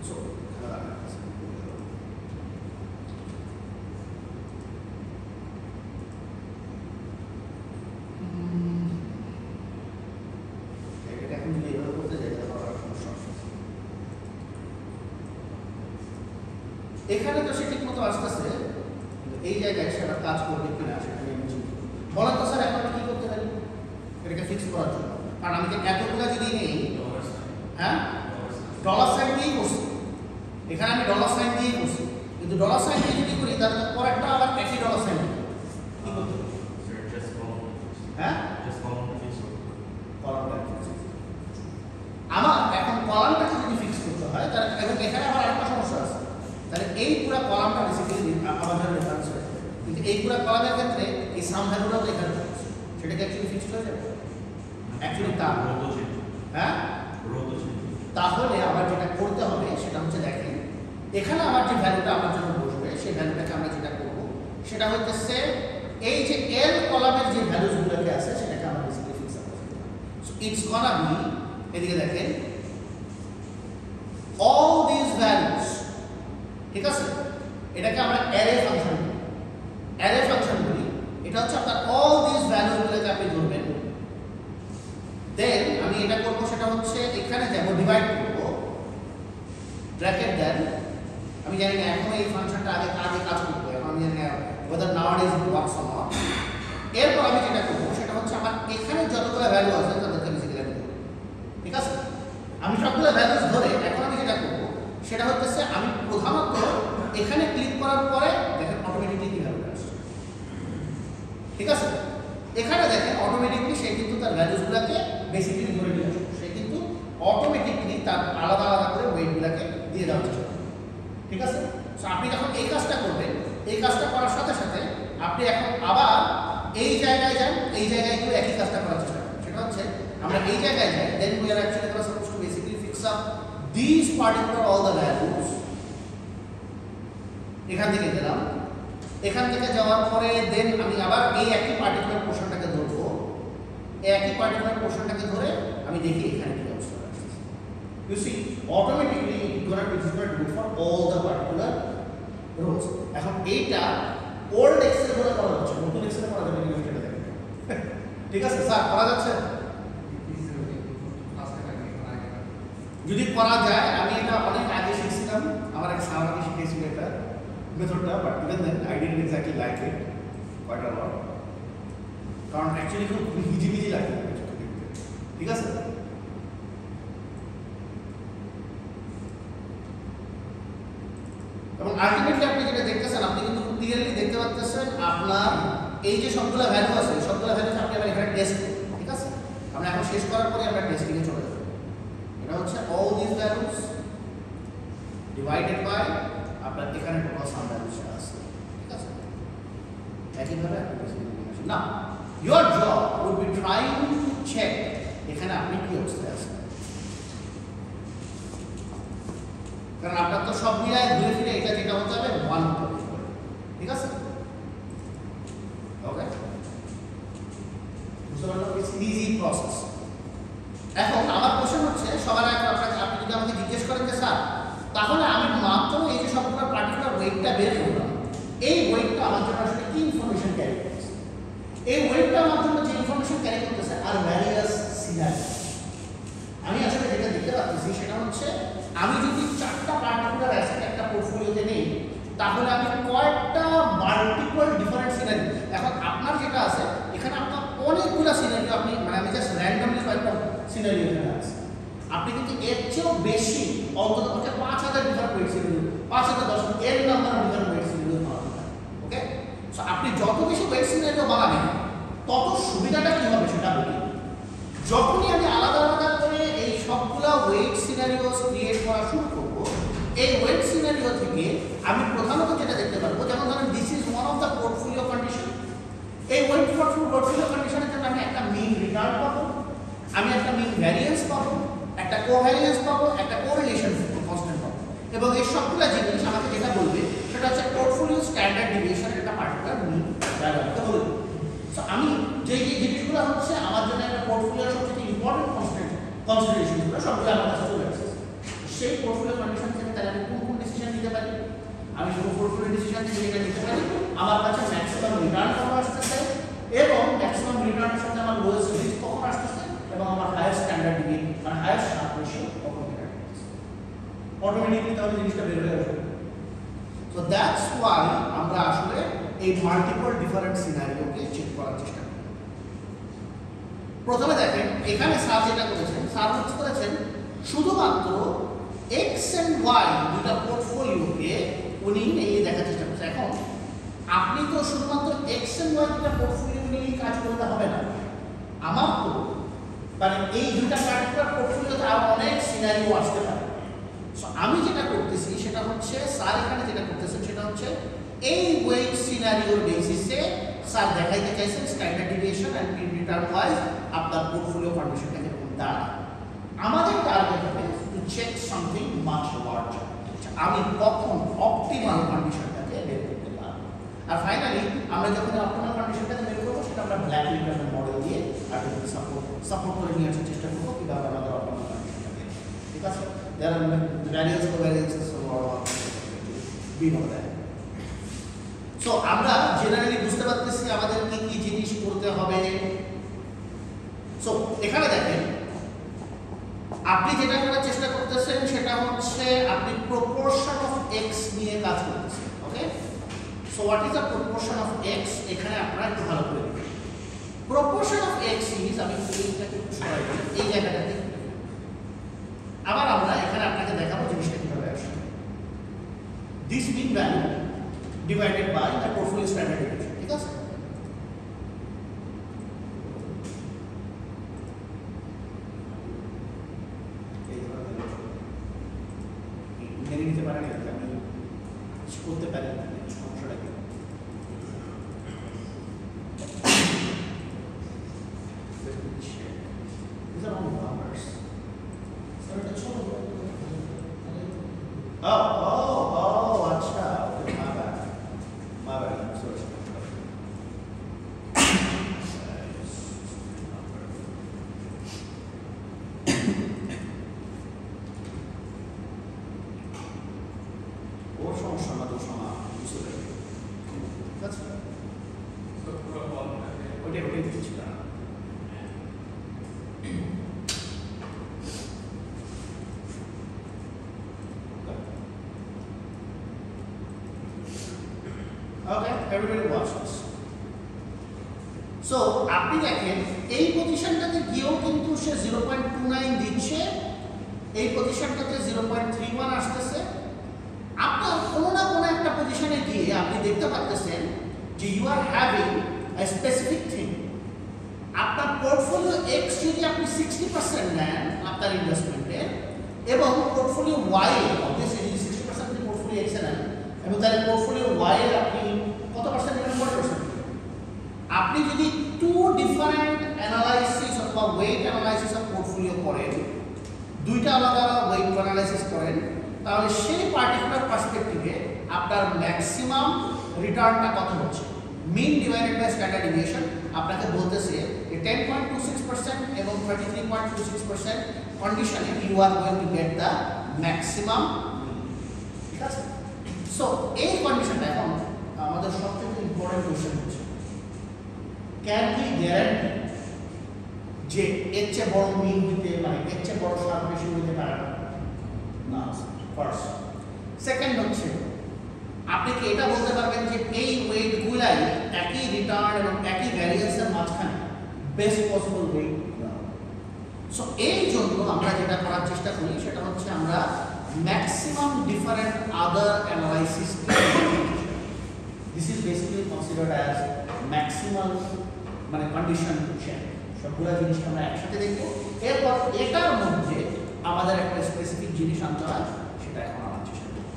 সো এটা এখন যদি এইভাবে করতে যাই তাহলে আমার সমস্যা হবে। এখানে তো সে ঠিক মতো আসতেছে, এই জায়গায় সেটা কাজ করবে কিনা সেটা নিয়ে আমি চিন্তা করি। বলেন তো স্যার এখন আমি কি করতে পারি এটাকে ফিক্স করার জন্য? কারণ আমি যে এতগুলো যদি নেই, হ্যাঁ ডলার সাইন দিয়েই করছি, এখানে আমি ডলার সাইন দিয়েই করছি, কিন্তু ডলার সাইন দিয়ে যদি করি তাহলে পরেরটা আবার একই ডলার সাইন কি করতে হবে? হ্যাঁ কলামটা আমার এখন কলামটাকে যদি ফিক্স করতে হয় তাহলে এবং এখানে আবার আরেকটা সমস্যা আছে, তাহলে এই পুরো কলামটা বেসিক্যালি আমাদের রেফারেন্স হয়ে যাবে, কিন্তু এই পুরো কলামের ক্ষেত্রে এই সাম ভ্যালুটাও তো এখানে রয়েছে, সেটাকে অ্যাকচুয়ালি ফিক্স হয়ে যাবে অ্যাকচুয়ালি তা হ্যাঁ। তাহলে আবার যেটা করতে হবে সেটা হচ্ছে দেখেন এখানে আমার যে ভ্যালুটা আমার জন্য বসবে সেই ভ্যালুটাকে আমরা যেটা করব সেটা হচ্ছে এই যে এল কলামের যে ভ্যালুসগুলোকে আছে সেটাকে আমরা বেসিক্যালি ফিক্স আপ করব। সো ইটস গোনা বি, এদিকে দেখেন অল দিস ভ্যালুস, ঠিক আছে, এটাকে আমরা অ্যারে ফাংশন বলি, অ্যারে ফাংশন বলি। এটা হচ্ছে আপনার অল দিস ভ্যালুসগুলোকে আপনি ধরবেন, দেন আমি এটা করব সেটা হচ্ছে এখানে যাব ডিভাইড করব ব্র্যাকেট দেন, আমি জানি না এখন এই ফাংশনটা আগে কাজ করবে, এখন আমি জানি না whether nowadays it works or not। এরপর আমি যেটা করব সেটা হচ্ছে আমার এখানে যতগুলো ভ্যালু আছে তাদেরকে বেসিক্যালি আমি ধরব। ঠিক আছে, আমি সবগুলো ভ্যালুস ধরে এখন আমি যেটা করব সেটা হচ্ছে আমি প্রধানত এখানে ক্লিক করার পরে দেখেন অটোমেটিকলি কি ভ্যালু আসছে। ঠিক আছে, এখানে দেখেন অটোমেটিকলি সে কিন্তু তার ভ্যালুসগুলোকে বেসিক্যালি ধরে নিয়ে আসবে, সে কিন্তু অটোমেটিকলি তার আলাদা আলাদা করে ওয়েটগুলোকে দিয়ে দেওয়ার চেষ্টা করবে। ঠিক আছে, সো আপনি যখন এই কাজটা করবেন, এই কাজটা করার সাথে সাথে আপনি এখন আবার এই জায়গায় যান, এই জায়গায় গিয়ে একই কাজটা করার চেষ্টা করেন। সেটা হচ্ছে আমরা এই জায়গায় যাই, then we are actually supposed to basically fix up this particular all the values. এখান থেকে গেলাম, এখান থেকে যাওয়ার পরে দেন আমি আবার এই একই পার্টিকুলার পোর্শনটাকে ধরবো, এই একই পার্টিকুলার পোর্শনটাকে ধরে আমি দেখি এখানে কি অবস্থা আসছে। You see automatically it gonna be different for all the particular rows. এখন এইটা ওল্ড এক্সেল করে করা হচ্ছে, নতুন এক্সেলে করা যাবে কিনা সেটা দেখেন। ঠিক আছে স্যার, করা যাচ্ছে? যদি করা যায়, আমি এটা অনেক আগে শিখছিলাম, আমার এক স্যার আমাকে শিখিয়েছিল এটা মেথডটা, but even then I didn't exactly like it quite a lot, কারণ অ্যাকচুয়ালি খুব হিজিবিজি লাগে ঠিক আছে? এবং আলটিমেটলি আপনি যেটা দেখতেছেন, আপনি কিন্তু ক্লিয়ারলি দেখতে পাচ্ছেন আপনার এই যে সবগুলো ভ্যালু আছে, সবগুলো ভ্যালু আপনি আবার এখানে টেস্ট করবেন। ঠিক আছে? আমরা এখন শেষ করার পরে আমরা টেস্টিং এ চলে যাব। এটা হচ্ছে all this values divided by আপনার এখানে টোটাল সাম ভ্যালুস আছে। ঠিক আছে? একইভাবে আপনি টেস্টিং এ আসেন। না, your job would be trying to check এখানে আপনি কি অবস্থায় আছেন, কারণ আপনার তো সব মিলায় ঘুরে ফিরে এটা যেটা হতে হবে 1 হতে হবে। ঠিক আছে? ওকে, বুঝতে পারলাম? It's easy process. এখন আমার কোশ্চেন হচ্ছে, সবার আগে আপনাকে, আপনি যদি আমাকে জিজ্ঞেস করেন যে স্যার তাহলে আমি মাত্র এই যে সবগুলো পার্টিকুলার ওয়েটটা বের করলাম, এই ওয়েটটা আমার জন্য আসলে কি ইনফরমেশন ক্যারি করতেছে? এই ওয়েটটা আমার জন্য যে ইনফরমেশন ক্যারি করতেছে আর ভ্যারিয়াস সিনারিও। আমি আসলে যেটা দেখতে পাচ্ছি সেটা হচ্ছে, আমি যদি 4টা পার্টিকুলার অ্যাসেট একটা পোর্টফোলিওতে নেই, তাহলে আমি কয়েকটা মাল্টিপল ডিফারেন্ট সিনারিও, এখন আপনার যেটা আছে এখানে আপনার অনেকগুলো সিনারিও, আপনি মানে আমি জাস্ট র্যান্ডমলি কয়েকটা সিনারিও এখানে আছে, আপনি কিন্তু এর চেয়েও বেশি অন্তত 5000 ডিফারেন্ট ওয়েট সিনারিও, 5000 10 এর নাম্বার ডিফারেন্ট ওয়েট সিনারিও বানাতে পারেন। ওকে, সো আপনি যত বেশি ওয়েট সিনারিও বানাবেন তত সুবিধাটা কি হবে সেটা বলি। যখনই আমি আলাদা আলাদা করে এই সবগুলা ওয়েট সিনারিও ক্রিয়েট করা শুরু করব, এই ওয়েট সিনারিও থেকে আমি প্রধানত যেটা দেখতে পারবো, যেমন ধরেন this is one of the portfolio condition. এই ওয়েট পোর্টফোলিও কন্ডিশনের জন্য আমি একটা মিন রিটার্ন পাবো, আমি একটা মিন ভ্যারিয়েন্স পাবো, একটা কোভ্যারিয়েন্স পাবো, একটা কোরিলেশন কনস্ট্যান্ট পাবো, এবং এই সবগুলা জিনিস আমাকে যেটা বলবে সেটা হচ্ছে পোর্টফোলিও স্ট্যান্ডার্ড ডিভিয়েশনের একটা পার্টিকুলার মিন ভ্যালুকে বলবে। সো আমি যে জিনিসগুলো হচ্ছে আমার জন্য একটা পোর্টফোলিওর সবচেয়ে ইম্পর্টেন্ট কনসিডারেশনগুলো সবগুলো আমার কাছে চলে আসছে। সেই পোর্টফোলিও কন্ডিশন থেকে তাহলে আমি কোন কোন ডিসিশন নিতে পারি? আমি কোন পোর্টফোলিও ডিসিশন থেকে এটা নিতে পারি? আমার কাছে ম্যাক্সিমাম রিটার্ন কখন আসতেছে, এবং ম্যাক্সিমাম রিটার্নের সাথে আমার লোয়েস্ট রিস্ক কখন আসতেছে, এবং আমার হায়ার স্ট্যান্ডার্ড ডিভিয়েশন মানে হায়ার শার্প রেশিও কখন বের হচ্ছে। অটোমেটিক্যালি তাহলে জিনিসটা বের হয়ে আসবে। সো দ্যাটস ওয়াই আমরা আসলে এই মাল্টিপল ডিফারেন্ট সিনারিওকে চেক করার চেষ্টা করি। প্রথমে দেখেন এখানে স্যার যেটা করেছেন, স্যার হচ্ছে করেছেন শুধুমাত্র এক্স এন্ড ওয়াই দুটা পোর্টফোলিওকে উনি নিয়ে দেখার চেষ্টা করছেন। এখন আপনি তো শুধুমাত্র এক্স এন্ড ওয়াই দুটা পোর্টফোলিও নিয়েই কাজ করতে হবে না, আমার তো মানে এই দুটা পার্টিকুলার পোর্টফোলিওতে আরো অনেক সিনারিও আসতে পারে। সো আমি যেটা করতেছি সেটা হচ্ছে, স্যার এখানে যেটা করতেছেন সেটা হচ্ছে এই ওয়েট সিনারিওর বেসিসে স্যার দেখাইতে চাইছেন standard deviation and mean return wise আপনার পোর্টফোলিও কন্ডিশনটা কিরকম দাঁড়ায়। আমাদের টার্গেট হবে to check something much larger, আমি কখন অপটিমাল কন্ডিশনটাকে বের করতে পারবো। আর ফাইনালি আমরা যখন অপটিমাল কন্ডিশনটাকে বের করবো সেটা আমরা ব্ল্যাক লিটার মডেল দিয়ে আর্টিফিশিয়াল সাপোর্ট করে নিয়ে আসার চেষ্টা করবো কিভাবে আমাদের অপটিমাল কন্ডিশনটাকে। ঠিক আছে, there are various covariances we know that. So আমরা জেনারেলি বুঝতে পারতেছি আমাদের কি কি জিনিস করতে হবে। সো এখানে দেখেন আপনি যেটা করার চেষ্টা করতেছেন সেটা হচ্ছে আপনি প্রপোর্শন অফ এক্স নিয়ে কাজ করতেছেন। Okay, so what is the proportion of X? এখানে আপনারা একটু ভালো করে দেখুন। প্রপোর্শন অফ এক্স ইজ, আমি এইটাকে একটু সরাই দিই, এই জায়গাটাতে আবার আমরা এখানে আপনাকে দেখাবো জিনিসটা কিভাবে আসবে। This mean value divided by the portfolio standard deviation. ঠিক আছে, মেনে নিতে পারেন, আমি কিছু করতে পারি না, সমস্যাটা কি? These are all numbers. Oh, acha. Okay, my bad. I'm sorry. ওর সমস্যা না, তোর সমস্যা বুঝতে পারবি। ঠিক আছে, ওটাই কিছু ছিল না। Okay, everybody watch this. So আপনি দেখেন এই পজিশনটাতে গিয়েও কিন্তু সে 0.29 দিচ্ছে, এই পজিশনটাতে 0.31 আসতেছে। আপনার কোনো না কোনো একটা পজিশনে গিয়ে আপনি দেখতে পাচ্ছেন যে you are having a specific thing. আপনার পোর্টফোলিও এক্স যদি আপনি 60% নেন আপনার ইনভেস্টমেন্টের, এবং পোর্টফোলিও ওয়াই অবভিয়াসলি যদি 60% আপনি পোর্টফোলিও এক্সে নেন, এবং তাহলে পোর্টফোলিও ওয়াই এর আপনি কত পার্সেন্ট নেবেন? 40%। আপনি যদি টু ডিফারেন্ট অ্যানালাইসিস অথবা ওয়েট অ্যানালাইসিস অফ পোর্টফোলিও করেন, দুইটা আলাদা ওয়েট অ্যানালাইসিস করেন, তাহলে সেই পার্টিকুলার পার্সপেক্টিভে আপনার ম্যাক্সিমাম রিটার্নটা কত হচ্ছে, mean divided by standard deviation আপনাকে বলতেছে যে 10.26% এবং 33.26% কন্ডিশনে you are going to get the maximum. ঠিক আছে? সো এই কন্ডিশনটা এখন আমাদের সবচেয়ে ইম্পর্টেন্ট কোশ্চেন হচ্ছে, ক্যান উই গ্যারান্টি যে এর চেয়ে বড় মিন দিতে, মানে এর চেয়ে বড় শার্প রেশিও দিতে পারে না? ফার্স্ট। সেকেন্ড হচ্ছে, আপনি কি এটা বলতে পারবেন যে এই ওয়েট গুলাই একই রিটার্ন এবং একই ভ্যারিয়েন্সের মাঝখানে বেস্ট পসিবল ওয়েট? সো এই জন্য আমরা যেটা করার চেষ্টা করি সেটা হচ্ছে আমরা maximum different other analysis, this is basically considered as maximum মানে কন্ডিশন চেক। সবগুলো জিনিস আমরা একসাথে দেখবো, এরপর এটার মধ্যে আমাদের একটা স্পেসিফিক জিনিস আনতে হয়, সেটা এখন আমার চেষ্টা করবো।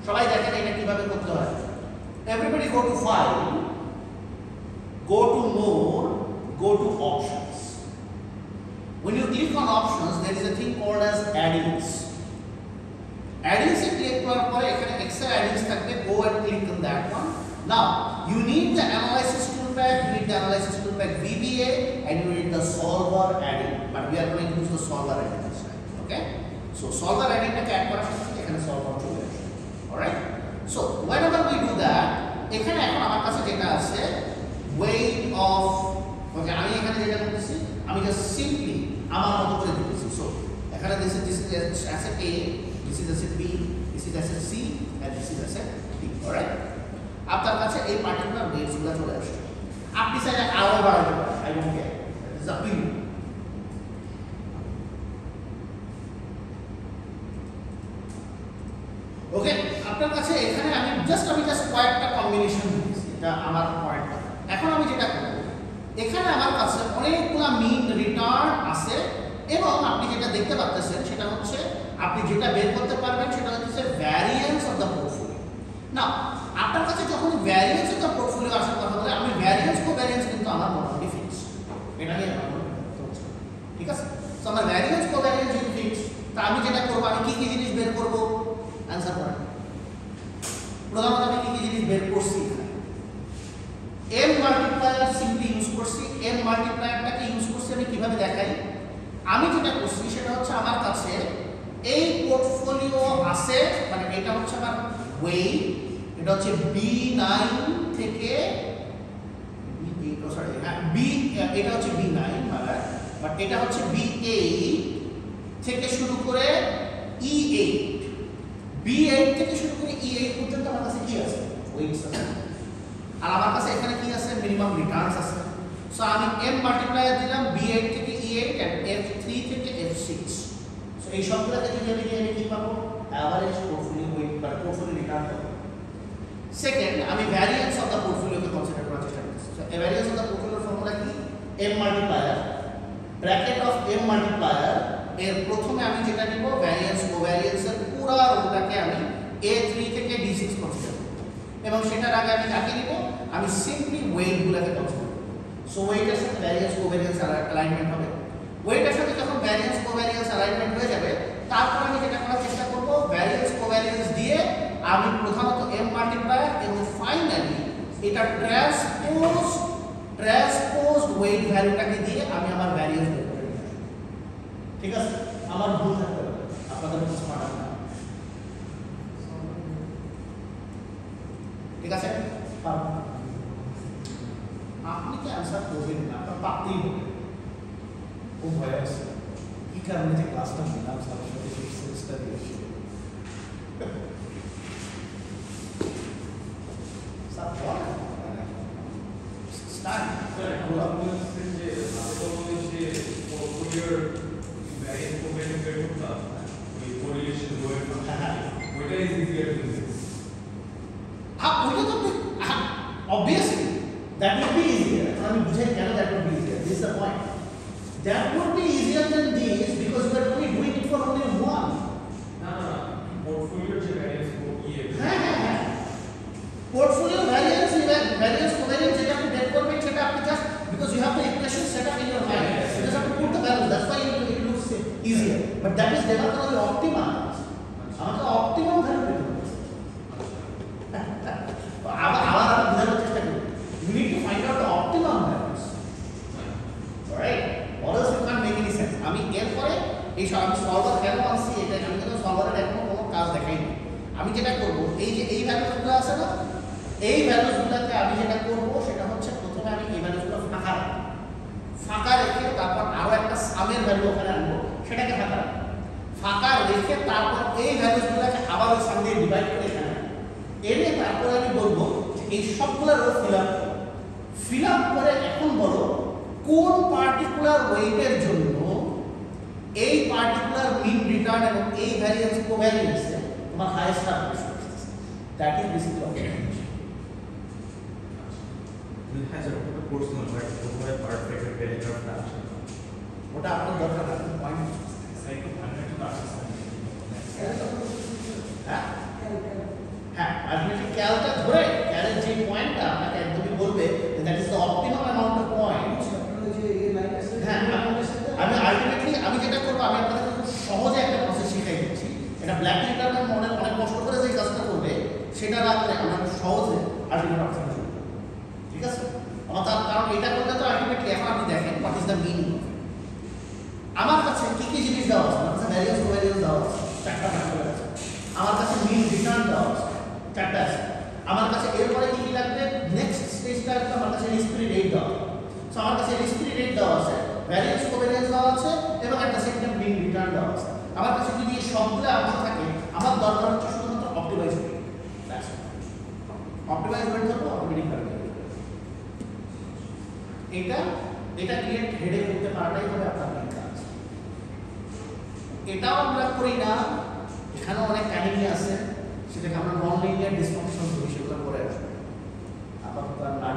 সবাই দেখেন এটা কিভাবে করতে হয়। Everybody go to file, go to more, go to options. When you click on options, there is a thing called as add-ins. Add-ins e click করার পরে এখানে extra add-ins থাকবে, go and click on that one. Now you need the analysis toolpack, you need the analysis toolpack VBA, and you need the solver add-in, but we are going to use the solver add-in this time. Okay, so solver add-in টাকে add করার সাথে সাথে এখানে solver চলে আসবে। Alright, so whenever we do that, এখানে এখন আমার কাছে যেটা আছে weight of, okay, আমি এখানে যেটা করতেছি আমি জাস্ট সিম্পলি আমার মতো করে দিতেছি। সো এখানে this is asset A, this is asset B, this is asset C, and this is asset D. Alright, আপনার কাছে এই পার্টিকুলার ওয়েটস গুলো চলে আসছে, আপনি চাইলে আরো বাড়াতে পারেন, I don't care, it's up to you. Okay, আপনার কাছে এখানে আমি জাস্ট কয়েকটা কম্বিনেশন দিয়েছি, এটা আমার পয়েন্ট। এখন আমি যেটা করব, এখানে আমার কাছে অনেকগুলো মিন রিটার্ন আছে, এবং আপনি যেটা দেখতে পাচ্ছেন সেটা হচ্ছে আপনি যেটা বের করতে পারবেন সেটা হচ্ছে ভ্যারিয়েন্স অফ দ্য পোর্টফোলিও। না, আপনার কাছে যখন ভ্যারিয়েন্স অফ দ্য পোর্টফোলিও আসার কথা বলে, আমি ভ্যারিয়েন্স কোভ্যারিয়েন্স কিন্তু আমার মোটামুটি ফিক্স, এটা নিয়ে আমার কোনো হচ্ছে, ঠিক আছে? তো আমার ভ্যারিয়েন্স কোভ্যারিয়েন্স যদি ফিক্স, তা আমি যেটা করবো, আমি কি কি জিনিস বের করবো, অ্যান্সার করেন। প্রধানত আমি কি কি জিনিস বের করছি, এম মাল্টিপ্লায়ার সিম্পলি ইউজ করছি। এম মাল্টিপ্লায়ারটাকে ইউজ করছি আমি কিভাবে দেখাই, আমি যেটা করছি সেটা হচ্ছে আমার কাছে এই পোর্টফোলিও আছে, মানে এটা হচ্ছে আমার ওয়েট, এটা হচ্ছে B9 থেকে এটা হচ্ছে B9, বাট এটা হচ্ছে B8 থেকে শুরু করে E8, B8 থেকে শুরু করে E8 পর্যন্ত আমার কাছে কি আছে, ওয়েটস আছে। আর আমার কাছে এখানে কি আছে, মিনিমাম রিটার্নস আছে। সো আমি M মাল্টিপ্লায়ার দিলাম B8 থেকে E8 এন্ড F3 থেকে F6। সো এই সবগুলোকে যদি আমি কি পাবো, অ্যাভারেজ পোর্টফোলিও ওয়েট বা পোর্টফোলিও রিটার্ন পাবো। সেকেন্ড, আমি ভ্যারিয়েন্স অফ দ্য পোর্টফোলিওকে কনসিডার করার চেষ্টা করছি। সো ভ্যারিয়েন্স অফ দ্য পোর্টফোলিওর ফর্মুলা কি, M multiplier bracket of M multiplier এর প্রথমে আমি যেটা নিব ভ্যারিয়েন্স কোভ্যারিয়েন্সের পুরো রোটাকে আমি A3 থেকে D6 কনসিডার করব, এবং সেটার আগে আমি কাকে নিব, আমি সিম্পলি ওয়েটগুলোকে কনসিডার করব। সো ওয়েটের সাথে ভ্যারিয়েন্স কোভ্যারিয়েন্স অ্যালাইনমেন্ট হবে। ওয়েটের সাথে যখন ভ্যারিয়েন্স কোভ্যারিয়েন্স অ্যালাইনমেন্ট হয়ে যাবে, তারপর আমি যেটা করার চেষ্টা করব, ভ্যারিয়েন্স কোভ্যারিয়েন্স দিয়ে আমি প্রধানত M মাল্টিপ্লায়ার এবং ফাইনালি এটা ট্রান্সপোজড ওয়েট ভ্যালুটাকে দিয়ে আমি আমার ভ্যারিয়েন্স বের করে নিয়ে আসব। ঠিক আছে, আমার ভুল থাকতে পারে, আপনাদের মতো স্মার্ট না, ঠিক আছে? আপনি কি অ্যান্সার করবেন না, আপনার পারতেই হবে। ও ভয় আছে, কি কারণে যে ক্লাসটা নিলাম স্যারের সাথে সেই সেন্সটা দিয়েছি। স্যার স্টার্ট variance covariance বের করতাম ওই correlation রো এর ফাংশন ওইটা ইজ ইজিয়ার টু ইউজ ওইটা তো obviously that would be easier. আমি বুঝাই কেন that would be easier. This is the point. That would be easier than this because we are only doing it for only one. না না পোর্টফোলিওর যে ভ্যারিয়েন্স হ্যাঁ portfolio variance covariance যেটা আপনি বের করবেন সেটা আপনি just because you have the equation set up in your mind you just have to put the values, that's why it looks easier, but that is never going to be optimized. আমাকে optimum value পেতে হবে। আবার বোঝানোর চেষ্টা করি, you need to find out the optimum values, alright, or else you can't make any sense. আমি এরপরে এই আমি সলভার কেন আনছি এটা আমি কিন্তু সলভারের এখনো কোনো কাজ দেখাইনি। আমি যেটা করব এই যে এই ভ্যালুগুলো আছে না, এই ভ্যালুগুলোকে আমি যেটা করব সেটা হচ্ছে প্রথমে আমি এই ভ্যালুগুলো ফাঁকা রেখে তারপর আরো একটা সামের ভ্যালু ওখানে আনবো, সেটাকে ফাঁকা রেখে তারপর এই ভ্যালুগুলোকে আবার ওই সাম দিয়ে ডিভাইড করে এখানে এনে তারপরে আমি বলবো যে এই সবগুলো রো ফিল আপ করে এখন বলো কোন পার্টিকুলার ওয়েটের জন্য এই পার্টিকুলার মিন রিটার্ন এবং এই ভ্যারিয়েন্স কোভ্যারিয়েন্সে তোমার হাইয়েস্ট আপডেট আসছে। That is basically optimization. হ্যাঁ স্যার ওটা পার্সোনাল বাট ওটা পারফেক্ট ভ্যালিডেটর ফাংশন ওটা আপনার দরকার আছে পয়েন্ট সাইকেল 100 তো আসছে হ্যাঁ আলটিমেটলি ক্যালটা ধরে ক্যালের যে পয়েন্টটা আপনাকে একদমই বলবে that is the optimum amount of points. হ্যাঁ আমি আলটিমেটলি আমি যেটা করবো আমি আপনাদের খুব সহজে একটা প্রসেস শিখাই দিচ্ছি। এটা ব্ল্যাক লিটারের মনে অনেক কষ্ট করে যে কাজটা করবে সেটা না করে আমরা সহজে আলটিমেট অপশন শুরু করব, ঠিক আছে? আমার তার কারণ এটা করলে তো আলটিমেটলি এখন আপনি দেখেন হোয়াট ইজ দ্য মিনিং। আমার কাছে কি কি জিনিস দেওয়া আছে, আমার কাছে ভ্যারিয়েন্স কোভ্যারিয়েন্স দেওয়া আছে, চারটা ফ্যাক্টর আছে। আমার কাছে মিন রিটার্ন দেওয়া আছে, চারটা আছে। আমার কাছে এরপরে কি কি লাগবে, নেক্সট স্টেজটা একটা আমার কাছে রিস্ক-ফ্রি রেট দেওয়া আছে। সো আমার কাছে রিস্ক-ফ্রি রেট দেওয়া আছে, ভ্যারিয়েন্স কোভ্যারিয়েন্স দেওয়া আছে এবং একটা সেকেন্ড মিন রিটার্ন দেওয়া আছে। আমার কাছে যদি এই সবগুলো আমার থাকে, আমার দরকার হচ্ছে শুধুমাত্র অপটিমাইজ রেট। অপটিমাইজ রেট ধরবো অটোমেটিক ভ্যালু। এটা ক্রিয়েট হেডে করতে পারাটাই হবে আপনার মেইন কাজ। এটাও আমরা করি না, এখানেও অনেক কাহিনী আছে, সেটাকে আমরা নন লিনিয়ার ডিসফাংশন করি, সেগুলো পরে আসবে। আপাতত আর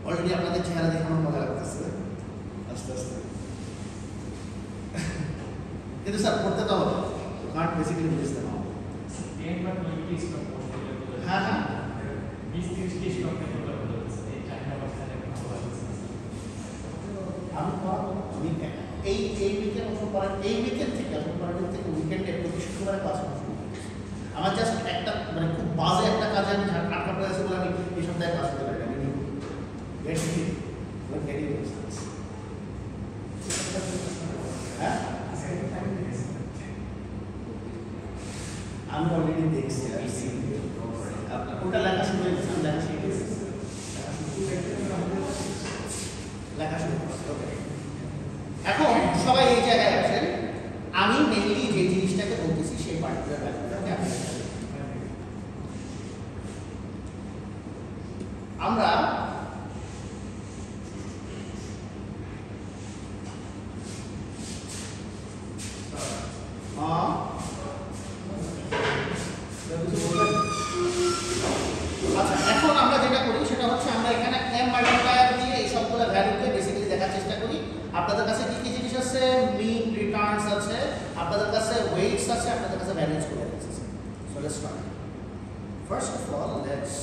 অলরেডি আপনাদের চেহারা দেখে আমার মজা লাগতেছে আস্তে আস্তে, কিন্তু স্যার করতে তো হবে, কারণ বেসিক্যালি বুঝতে না। হ্যাঁ হ্যাঁ 20-30 টি স্টক নিয়ে কথা বলতেছে এই চারটা অবস্থায় আমি এই উইকেন্ড অফার করেন, এই উইকেন্ড থেকে অফার করেন থেকে উইকেন্ডে প্রতি শুক্রবারে কাজ শুরু করি। আমার জাস্ট একটা মানে খুব বাজে একটা কাজে আমি আটকা পড়ে আছি বলে আমি এই সপ্তাহে কাজ করতে পারি। আমি হ্যাঁ আমি অলরেডি দেখছি, ওটা লেখা শুরু হয়ে গেছে, লেখা শুরু করছি। এখন সবাই এই জায়গায় আছেন, আমি মেইনলি যে জিনিসটাকে বলতেছি সেই পার্টিকুলার ভ্যালুটাকে আপনি আমরা আচ্ছা এখন আমরা যেটা করি সেটা হচ্ছে আমরা এখানে m মাল্টিপ্লায়ার দিয়ে এই সবগুলো ভ্যালুকে বেসিক্যালি দেখার চেষ্টা করি। আপনাদের কাছে কি কি জিনিস আছে, মিন রিটার্নস আছে, আপনাদের কাছে ওয়েটস আছে, আপনাদের কাছে ভ্যারিয়েন্স কোভ্যারিয়েন্স আছে। So let's start. First of all, let's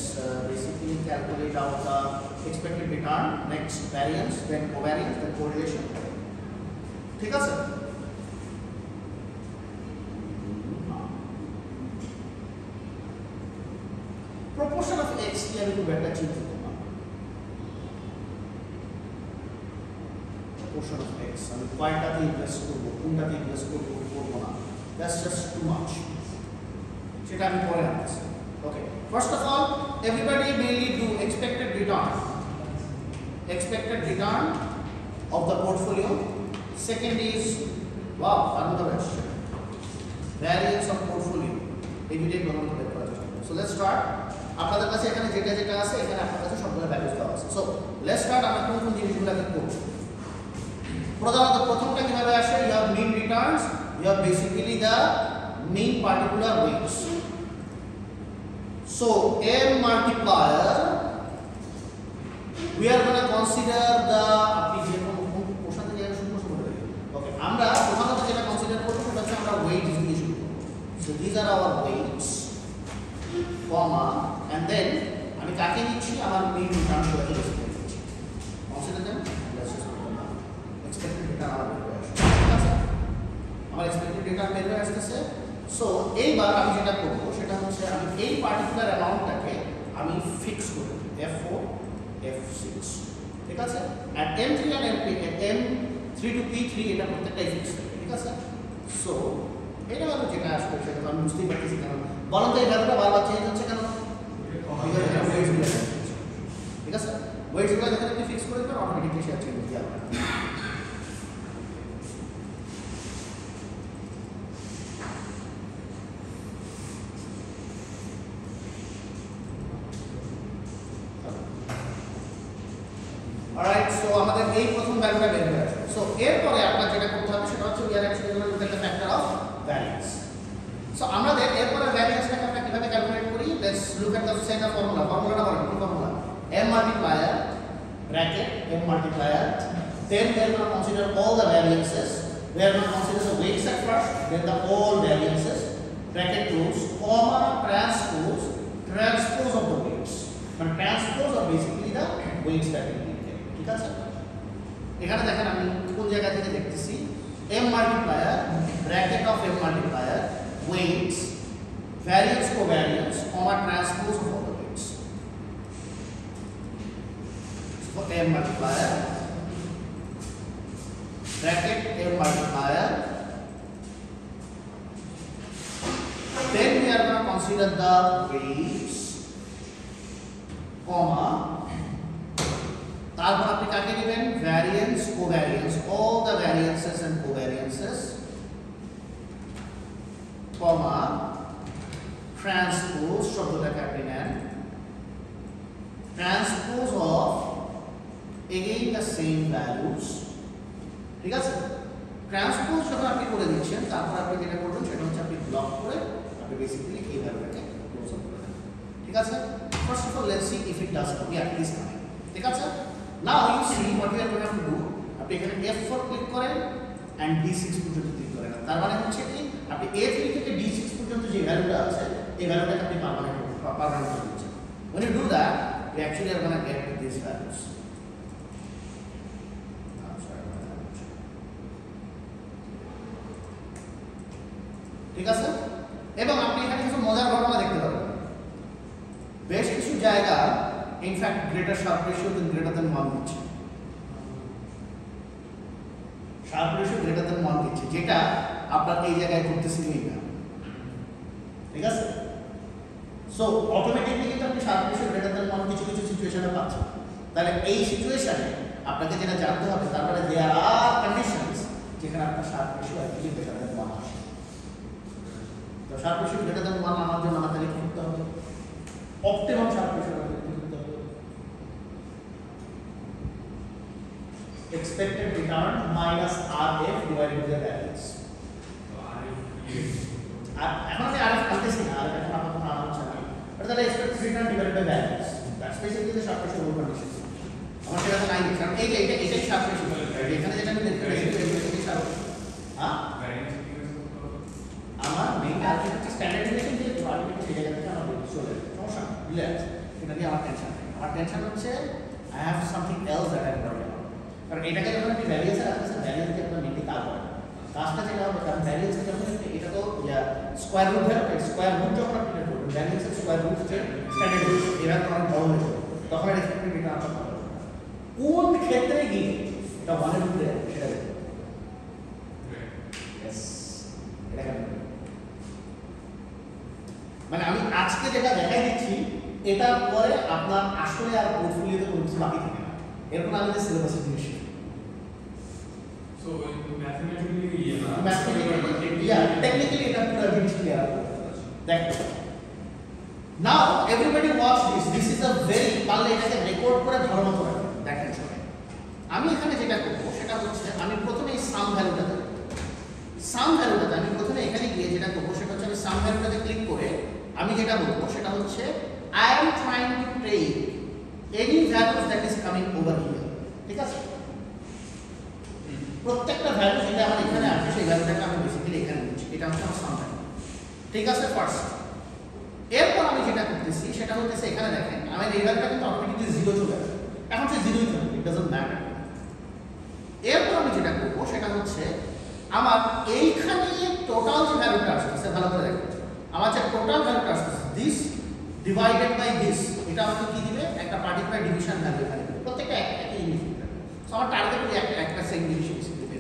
basically calculate out the expected return, next variance, then covariance, then correlation. ঠিক আছে? Proportion of x কি আমি খুব একটা চিন্তা করব না। Proportion of x আমি কয়টাতে ইনভেস্ট করব, কোনটাতে ইনভেস্ট করব না, that's just too much. সেটা আমি পরে আনছি। Okay, first of all, everybody mainly do expected return of the portfolio. Second is, wow, another question, variance of portfolio. So let's start. আপনাদের কাছে এখানে যেটা আছে এখানে আপনাদের কাছে সবগুলো ভ্যালুস দেওয়া আছে। So let's start, আমরা কোন জিনিসগুলোকে করব। প্রধানত প্রথমটা কিভাবে আসে? You have mean returns, you have basically the mean particular weights. So m multiplier we are going to consider the আপনি যে কোন কোশ্চেন থেকে শুরু করতে পারেন। ওকে, আমরা প্রধানত যেটা কনসিডার করব সেটা হচ্ছে আমরা weights দিয়ে শুরু করব। So these are our weights, comma, and then আমি কাকে নিচ্ছি? আমার mean return করে দিচ্ছি। Consider then, let's just expected return আমার বের হয়ে আসছে। ঠিক আছে, আমার expected return বের হয়ে আসছে। সো এইবার আমি যেটা করব সেটা হচ্ছে আমি এই পার্টিকুলার অ্যামাউন্টটাকে আমি ফিক্স করে দেব F4 F6, ঠিক আছে, আর M3 R M3 to P3 এটা প্রত্যেকটাই ফিক্স হবে, ঠিক আছে। সো এটা হলো যেটা আসবে সেটা আমি বুঝতেই পারতেছি কেন বলেন তো এই ভ্যালুটা বারবার চেঞ্জ হচ্ছে কেন? ঠিক আছে, ওয়েটসগুলো যখন আপনি ফিক্স করে দেবেন অটোমেটিক্যালি সেটা চেঞ্জ হয়ে যাবে। অলরাইট, সো আমাদের এই প্রথম ভ্যালুটা বের হয়ে আসবে। সো এরপরে আপনার যেটা করতে হবে সেটা হচ্ছে we are actually going to look at the factor of variance. So আমাদের এরপরে ভ্যারিয়েন্সটাকে আমরা কিভাবে ক্যালকুলেট করি? Let's look at the set of formula. ফর্মুলাটা বলেন কি formula? m multiplier bracket m multiplier, then we are going to consider all the variances. We are going to consider the weights at first, then the all variances, bracket close, comma, transpose of the weights. But transpose are basically the weights that we need. ঠিক আছে, এখানে দেখেন আমি কোন জায়গা থেকে দেখতেছি m multiplier bracket of m multiplier weights variance covariance comma transpose of all the weights. So m multiplier bracket m multiplier, then we are going to consider the weights comma, তারপর আপনি কাকে নেবেন? Variance covariance, all the variances and covariances, comma, transpose শব্দটাকে আপনি নেন, transpose of again the same values. ঠিক আছে, ট্রান্সপোজ যখন আপনি করে দিচ্ছেন তারপর আপনি যেটা করবেন সেটা হচ্ছে আপনি ব্লক করে আপনি বেসিক্যালি এই ভ্যালুটাকে ক্লোজ আপ করে দেন। ঠিক আছে, first of all let's see if it does come. Yeah, please come. ঠিক আছে, now you see what you are going to do. আপনি এখানে F4 ক্লিক করেন এন্ড D6 পর্যন্ত ক্লিক করেন। তার মানে হচ্ছে কি আপনি A3 থেকে D6 পর্যন্ত যে ভ্যালুটা আছে এই ভ্যালুটাকে আপনি পার্মানেন্ট করে দিচ্ছেন। When you do that, you actually are going to get these values. ঠিক আছে, এবং আপনি এখানে কিছু মজার ঘটনা দেখতে পাবেন। বেশ কিছু জায়গা in fact greater sharp ratio greater than 1 দিচ্ছে, শার্প রেশিও গ্রেটার দ্যান 1 দিচ্ছে, যেটা আপনার এই জায়গায় ঘটতেছিলই না। ঠিক আছে, সো অটোমেটিক্যালি কিন্তু আপনি শার্প রেশিও গ্রেটার দ্যান 1 কিছু কিছু সিচুয়েশনে পাচ্ছেন। তাহলে এই সিচুয়েশনে আপনাকে যেটা জানতে হবে তারপরে দেয়ার আর কন্ডিশনস যেখানে আপনার sharp ratio actually greater than 1 আসে। তো শার্প রেশিও গ্রেটার দ্যান 1 আনার জন্য আমাদের কি করতে হবে? অপটিমাম শার্প রেশিও করতে হবে। expected return minus RF divided by the variance. এখন আমি RF আনতেছি না, RF এখন আপাতত আনা হচ্ছে না, বাট তাহলে expected return divided by variance, that's basically the sharp ratio condition. আমার সেটা তো নাই, কারণ এইটাই শার্প রেশিও। এখানে যেটা আমি দেখতে পাচ্ছি এটাই শার্প। হ্যাঁ, আমার মেইন টার্গেট হচ্ছে স্ট্যান্ডার্ড ডেভিয়েশন দিয়ে আলটিমেটলি সেই জায়গা থেকে আমার চলে যাবে, সমস্যা রিল্যাক্স, এটা নিয়ে আমার টেনশন নেই। আমার টেনশন হচ্ছে I have something else that I am wiring about. কারণ এটাকে যখন আপনি ভ্যারিয়েন্সে রাখতেছেন, ভ্যারিয়েন্সকে আপনার মেনলি কাজ করে কাজটা যেটা হবে, কারণ ভ্যারিয়েন্সে যখন এটা তো স্কোয়ার রুট ধরে স্কোয়ার রুট যখন আপনি বের করবেন, ভ্যারিয়েন্সের স্কোয়ার রুট হচ্ছে স্ট্যান্ডার্ড ডেভিয়েশন, এরা তো অনেক বড় হয়ে যাবে, তখন এটা এক্সপেক্টেড রিটার্ন আপনার ভালো হবে। কোন ক্ষেত্রে গিয়ে এটা 1 এর উপরে যাবে সেটা দেখুন। ইয়েস, এটা কেন মানে আমি আজকে যেটা দেখাই দিচ্ছি এটা পরে আপনার আসলে আর পোর্টফোলিওতে কোনো কিছু বাকি থাকে না, এরকম আমাদের সিলেবাসের জিনিস। So mathematically, technically এটা পুরো জিনিস ক্লিয়ার হবে। দেখো, now everybody watch this, this is a very, পারলে এটাকে রেকর্ড করে ধারণা করে দেখেন সবাই। আমি এখানে যেটা করব সেটা হচ্ছে আমি ভ্যালুটাতে আমি প্রথমে এখানে গিয়ে যেটা করবো সেটা হচ্ছে আমি সাম ভ্যালুটাতে ক্লিক করে আমি যেটা বলবো সেটা হচ্ছে I am trying to take any values that is coming over here. ঠিক আছে, প্রত্যেকটা ভ্যালু যেটা আমার এখানে আসবে সেই ভ্যালুটাকে আমি বেসিক্যালি এখানে নিচ্ছি, এটা হচ্ছে আমার সাম ভ্যালু। ঠিক আছে, ফার্স্ট। এরপর আমি যেটা করতেছি সেটা হচ্ছে এখানে দেখেন আমি এই ভ্যালুটা কিন্তু অটোমেটিক্যালি জিরো চলে আসবে, এখন সে জিরোই থাকবে, ইট ডাজন্ট ম্যাটার। এরপর আমি যেটা করবো সেটা হচ্ছে আমার এইখানে টোটাল যে ভ্যালুটা আসছে ভালো করে দেখেন, আমার যে টোটাল ভ্যালুটা আসছে দিস ডিভাইডেড বাই দিস, এটা আমাকে কি দিবে, একটা পার্টিকুলার ডিভিশন ভ্যালু এখানে দিবে, প্রত্যেকটা একই ইউনিট। সো আমার টার্গেট হলো একটা সেম ডিভিশন দিবে।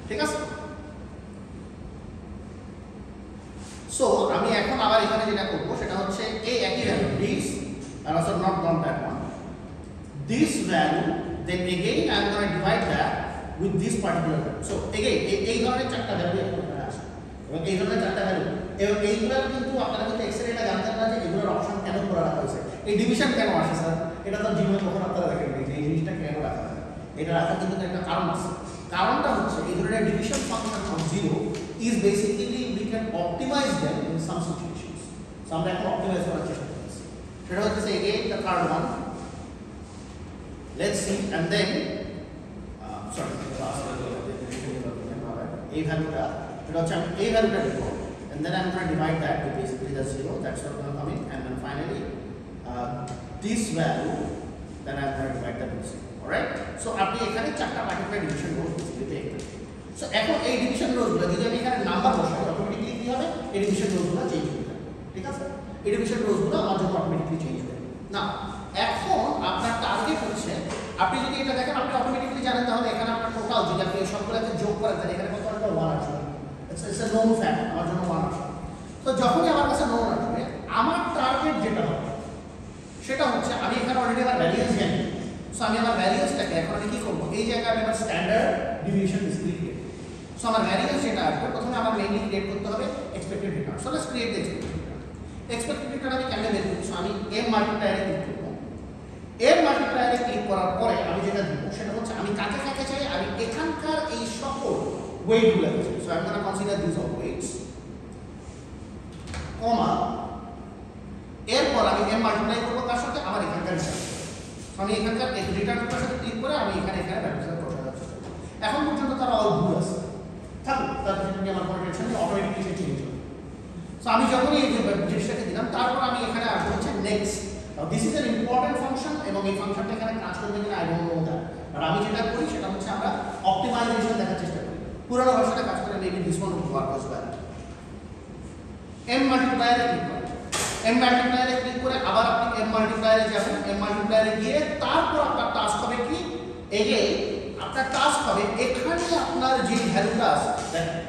ঠিক আছে, সো আমি এখন আবার এখানে যেটা করবো সেটা হচ্ছে এই একই value this and also not that one, this value, then again I am going to divide that with this particular value. So again এই ধরনের চারটা ভ্যালু এখানে আসে এবং এই ধরনের চারটা ভ্যালু এবং এইগুলোর কিন্তু আপনারা কিন্তু এক্সেল এটা জানতেন না যে এগুলোর অপশন কেন করে রাখা হয়েছে, এই ডিভিশন কেন আসে স্যার, এটা তো জীবনে কখন আপনারা দেখেন যে এই জিনিসটা কেন রাখা হয়, এটা রাখার কিন্তু একটা কারণ আছে। কারণটা হচ্ছে এই ধরনের division function of zero is basically we can optimize them in some situations. So আমরা এখন অপটিমাইজ করার চেষ্টা করছি, সেটা হচ্ছে again the third one. Let's see, and then sorry, এই ভ্যালুটা সেটা হচ্ছে আমি এই ভ্যালুটা লিখব and then I'm going to divide that with basically the zero, that's what going to come in, and then finally this value, then I'm going to divide that with zero. Alright, so আপনি এখানে চারটা পার্টিকুলার ডিভিশন রোজ বেসিক্যালি পেয়ে যাবেন। সো এখন এই ডিভিশন রোজগুলো যদি আমি এখানে নাম্বার বসাই অটোমেটিক্যালি কি হবে, এই ডিভিশন রোজগুলো চেঞ্জ হয়ে যাবে। ঠিক আছে, এই ডিভিশন রোজগুলো আমার জন্য অটোমেটিক্যালি চেঞ্জ হয়ে যাবে। না, এখন আপনার টার্গেট হচ্ছে আপনি যদি এটা দেখেন আপনি অটোমেটিক্যালি জানেন তাহলে এখানে আপনার টোটাল যদি আপনি সবগুলোকে যোগ করেন তাহলে এখানে কত একটা 1 আসবে, ইটস এ নোন ফ্যাক্ট, আমার জন্য 1 আসবে। তো যখনই আমার কাছে নোন আসবে আমার টার্গেট যেটা হবে সেটা হচ্ছে আমি এখানে অলরেডি আমার ভ্যারিয়েন্স জানি। সো আমি আমার ভ্যারিয়েন্সটাকে এখন আমি কি করবো, এই জায়গায় আমি আমার standard deviation display create. So আমার ভ্যারিয়েন্স যেটা আসবে প্রথমে আমার মেইনলি ক্রিয়েট করতে হবে expected return. So let's create the expected return. Expected return আমি কেমনে বের করব, সো আমি এম মাল্টিপ্লায়ারে ক্লিক করব। এম মাল্টিপ্লায়ারে ক্লিক করার পরে আমি যেটা দিব সেটা হচ্ছে আমি কাকে কাকে চাই, আমি এখানকার এই সকল ওয়েটগুলো চাই। So I am gonna consider this all weights comma, এরপর আমি এম মাল্টিপ্লাই করব তার সাথে আমার এখানকার রিটার্ন। আমি এখানকার রিটার্নটার সাথে ক্লিক করে আমি এখানে ভ্যালুটা বসাতে যাচ্ছি। এখন পর্যন্ত তারা অল ভুল আছে, থাকুক, তার জন্য আমার কোনো টেনশন নেই, অটোমেটিক্যালি চেঞ্জ হবে। সো আমি যখনই এই জিনিসটাকে দিলাম তারপর আমি এখানে আসবো হচ্ছে next. This is an important function এবং এই ফাংশনটা এখানে কাজ করবে কিনা আই ডোন্ট নো দ্যাট, আর আমি যেটা করি সেটা হচ্ছে আমরা অপটিমাইজেশন দেখার চেষ্টা করি, পুরোনো ভাষাটা কাজ করে maybe this one will work as well. M মাল্টিপ্লায়ারে ক্লিক করুন, এম মাল্টিপ্লায়ারে ক্লিক করে আবার আপনি এম মাল্টিপ্লায়ারে যাবেন। এম মাল্টিপ্লায়ারে গিয়ে তারপর আপনার টাস্ক হবে কি, আপনার টাস্ক হবে এখানে আপনার যে ভ্যালুটা আছে দেখেন,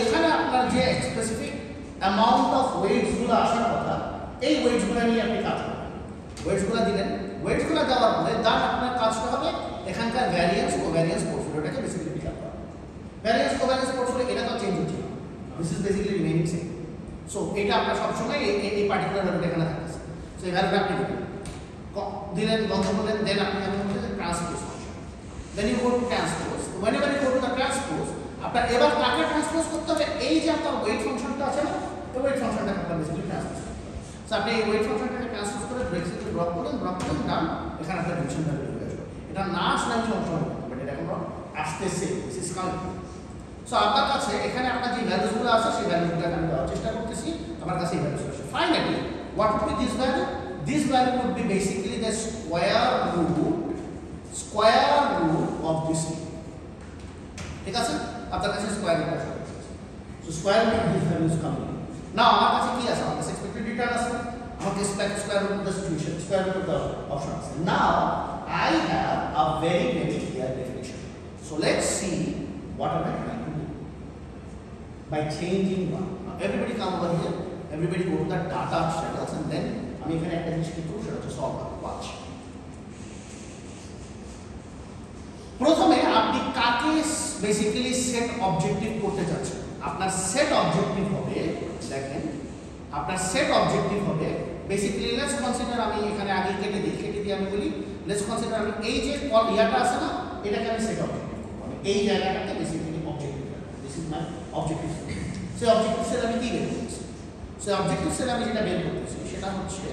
এখানে আপনার যে স্পেসিফিক অ্যামাউন্ট অফ ওয়েটসগুলো আসার কথা এই ওয়েটসগুলো নিয়ে আপনি কাজ করবেন। ওয়েটসগুলো দিলেন, ওয়েটসগুলো দেওয়ার পরে তার আপনার কাজটা হবে এখানকার ভ্যারিয়েন্স ও ভ্যারিয়েন্স পোর্টফোলিওটাকে বেসিক্যালি পিক আপ করা। ভ্যারিয়েন্স ও ভ্যারিয়েন্স পোর্টফোলিও এটা তো চেঞ্জ হচ্ছে না, this is basically remaining same. So এটা আপনার সবসময় এই পার্টিকুলার ভ্যালুটা এখানে থাকতেছে। সো এই ভ্যালুটা আপনি দিলেন, বন্ধ করলেন, দেন আপনি যাবেন হচ্ছে transpose function. Then you go to transpose, whenever you go to the transpose আপনার এবার কাকে ট্রান্সপোজ করতে হবে, এই যে আপনার ওয়েট ফাংশনটা আছে না, এই ওয়েট ফাংশনটাকে আপনার বেসিক্যালি ট্রান্সপোজ করতে হবে। সো আপনি এই ওয়েট ফাংশনটাকে ট্রান্সপোজ করে ব্রেক্সিটে ড্রপ করেন ডান, এখানে আপনার ডিভিশন ভ্যালু হয়ে আসবে। এটা না আসলে আমি সমস্যা হবে, বাট এটা এখন আসতেছে, দিস ইজ কামিং। সো আপনার কাছে এখানে আপনার যে ভ্যালুসগুলো আছে সেই ভ্যালুসগুলোকে আমি দেওয়ার চেষ্টা করতেছি, আমার কাছে এই ভ্যালুস আছে। Finally what would be this value, this value would be basically the square root of this. ঠিক আছে, আপনার কাছে স্কোয়ার রুট আছে। So square root of this value is coming. Now আমার কাছে কি আছে, আমার কাছে এক্সপেক্টেড রিটার্ন আছে, আমার কাছে square root of the situation, square root of the option আছে। Now I have a very clear definition. So let's see what am I trying to do by changing one. Now everybody come over here, everybody go to the data status and then আমি এখানে একটা জিনিস কি করব সেটা হচ্ছে সলভ। ওয়াচ, প্রথমে আপনি কাকে বেসিক্যালি সেট অবজেক্টিভ করতে চাচ্ছেন, আপনার সেট অবজেক্টিভ হবে, দেখেন আপনার সেট অবজেক্টিভ হবে বেসিক্যালি লেটস কনসিডার, আমি এখানে আগে কেটে দিয়ে আমি বলি লেটস কনসিডার আমি এই যে ইয়াটা আছে না এটাকে আমি সেট অবজেক্টিভ করব, আমি এই জায়গাটাকে basically objective, this is my সেই অবজেক্টিভ সেল আমি কি বের করতেছি? সেই অবজেক্টিভ সেল আমি যেটা বের করতেছি সেটা হচ্ছে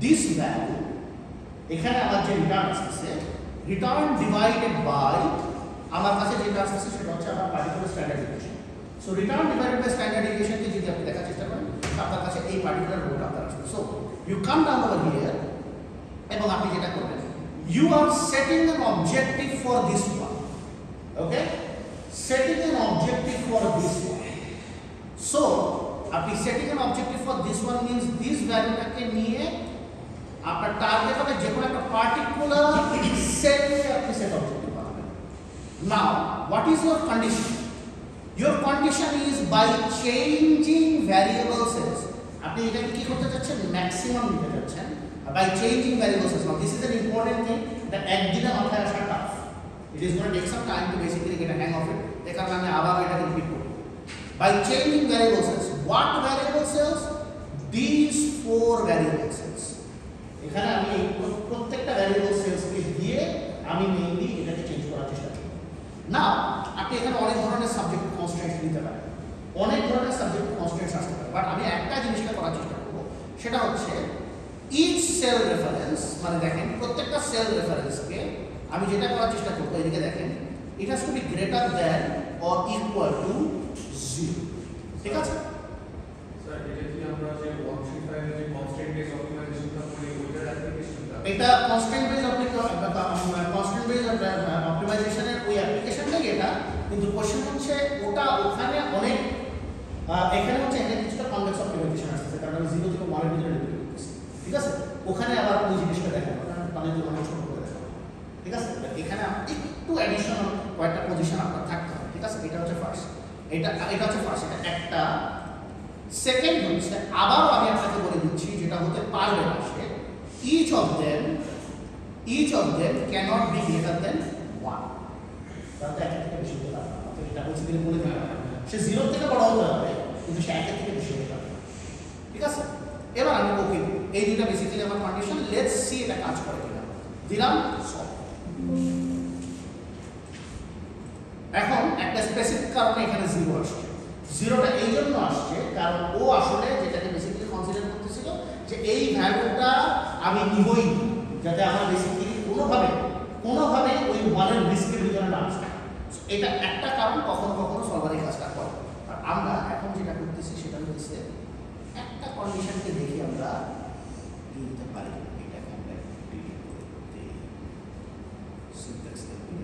দিস ভ্যালু, এখানে আমার যে রিটার্ন আসছে রিটার্ন ডিভাইডেড বাই আমার কাছে যেটা আসছে সেটা হচ্ছে আমার particular standard deviation. So return divided by standard ডিভিয়েশনকে যদি আপনি দেখার চেষ্টা করেন আপনার কাছে এই পার্টিকুলার রোটা আপনার আসবে। So you come down over here এবং আপনি যেটা করবেন you are setting an objective for this one. Okay, setting an objective for this one. So আপনি setting an objective for this one means this ভ্যালুটাকে নিয়ে আপনার টার্গেট হবে যে কোনো একটা পার্টিকুলার সেলে আপনি সেট অবজেক্টিভ বানাবেন। নাও what is your condition? Your condition is by changing variable cells. আপনি এটাকে কি করতে চাচ্ছেন? ম্যাক্সিমাম নিতে চাচ্ছেন by changing variable cells. Now this is an important thing that একদিনে মাথায় আসা tough. It is going to take some time to basically get a hang of it. এই কারণে আমি আবার এটাকে রিপিট করব। By changing variable cells. What variable cells? These 4 variable cells. এখানে আমি এই প্রত্যেকটা variable cells কে দিয়ে আমি মেইনলি এটাকে চেঞ্জ করার চেষ্টা করব। নাও আপনি এখানে অনেক ধরনের সাবজেক্ট কনস্ট্রেন্টস নিতে পারেন, অনেক ধরনের সাবজেক্ট কনস্ট্রেন্টস আসতে পারে, বাট আমি একটা জিনিসটা করার চেষ্টা করব সেটা হচ্ছে ইচ সেল রেফারেন্স, মানে দেখেন প্রত্যেকটা সেল রেফারেন্সকে আমি যেটা করার চেষ্টা করব এদিকে দেখেন it has to be greater than or equal to 0। ঠিক আছে স্যার, এটা কি আমরা যে 135 এর যে কনস্ট্যান্ট বেস অপটিমাইজেশনটা করি ওইটার অ্যাপ্লিকেশনটা? এটা কনস্ট্যান্ট বেস অপটিমাইজেশনের ওই অ্যাপ্লিকেশনটাই এটা, কিন্তু কোশ্চেন হচ্ছে ওটা ওখানে অনেক এখানে হচ্ছে এখানে কিছুটা কনভেক্স অপটিমাইজেশন আসছে কারণ আমি 0 থেকে 1 এর ভিতরে ডিফাইন করতেছি। ঠিক আছে, ওখানে আবার ওই জিনিসটা দেখাবো কারণ মানে অনেক ছোট করে দেখাবো। ঠিক আছে, এখানে একটু অ্যাডিশনাল কয়েকটা পজিশন আপনার থাকতে হবে। ঠিক আছে, এটা হচ্ছে ফার্স্ট, এটা হচ্ছে ফার্স্ট, এটা একটা। সেকেন্ড হচ্ছে আবারও আমি আপনাকে বলে দিচ্ছি যেটা হতে পারবে না সে each of them cannot be greater than 1। তাহলে একটা থেকে বেশি হতে পারবে না। এটা বলছি তিনি বলে দিলাম সে 0 থেকে বড় হতে হবে কিন্তু সে 1 থেকে বেশি হতে পারবে না। ঠিক আছে, এবার আমি ওকে এই দুটো বেসিক্যালি আমার কন্ডিশন, লেটস সি এটা কাজ করে কিনা। দিলাম সব। এখন একটা স্পেসিফিক কারণে এখানে 0 আসছে। 0টা এই জন্য আসছে কারণ ও আসলে যেটাকে বেসিক্যালি কনসিডার করতেছিল যে এই ভ্যালুটা আমি নিবই যাতে আমার বেসিক্যালি কোনোভাবে ওই 1 এর রিস্কের ভিতরে না আসে। এটা একটা কারণ কখনো কখনো সলভারের কাজটা করে। আর আমরা এখন যেটা করতেছি সেটা হচ্ছে একটা কন্ডিশনকে দেখি আমরা কি দিতে পারি। এটাকে আমরা ডিলিট করতে সিনট্যাক্স দেখি।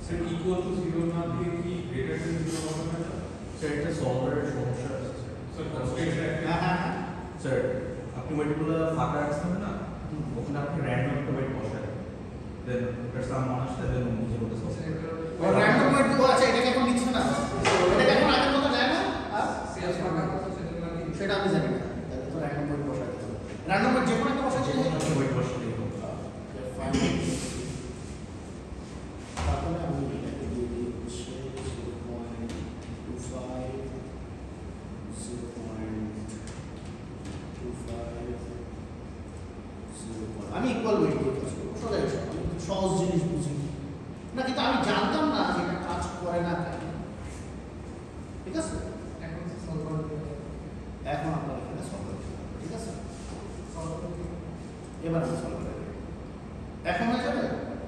স্যার, ইকুয়াল টু 0 না দিয়ে কি গ্রেটার দ্যান 0 হবে না? স্যার, এটা সলভারের সমস্যা আছে স্যার, কনস্ট্যান্ট হ্যাঁ স্যার। আপনি ওয়েটগুলো ফাঁকা রাখছেন না, ওখানে আপনি র্যান্ডম একটা ওয়েট বসান, দেন ওটার সাম আসলে দেন নিজে ওটা সলভ ও র্যান্ডম ওয়েট দিব। আচ্ছা, এটাকে এখন নিচ্ছে না, এটাকে এখন আগের মতো নেয় না। সেটা আমি জানি না, তো র্যান্ডম ওয়েট বসাতে হবে। র্যান্ডম ওয়েট যে কোনো একটা বসাতে হবে, ওয়েট বসালেই হবে। তারপরে আমি এটাকে দিয়ে দিই হচ্ছে 0.25 আমি ইকুয়াল ওয়েট দিয়ে কাজ করবো। সোজা গেছে, আমি সহজ জিনিস বুঝি না, কিন্তু আমি জানতাম না যে এটা কাজ করে না কেন। ঠিক আছে, এখন আপনার এখানে সলভ করতে হবে। ঠিক আছে, এবার আমি সলভ করব। এখন হয়ে যাবে।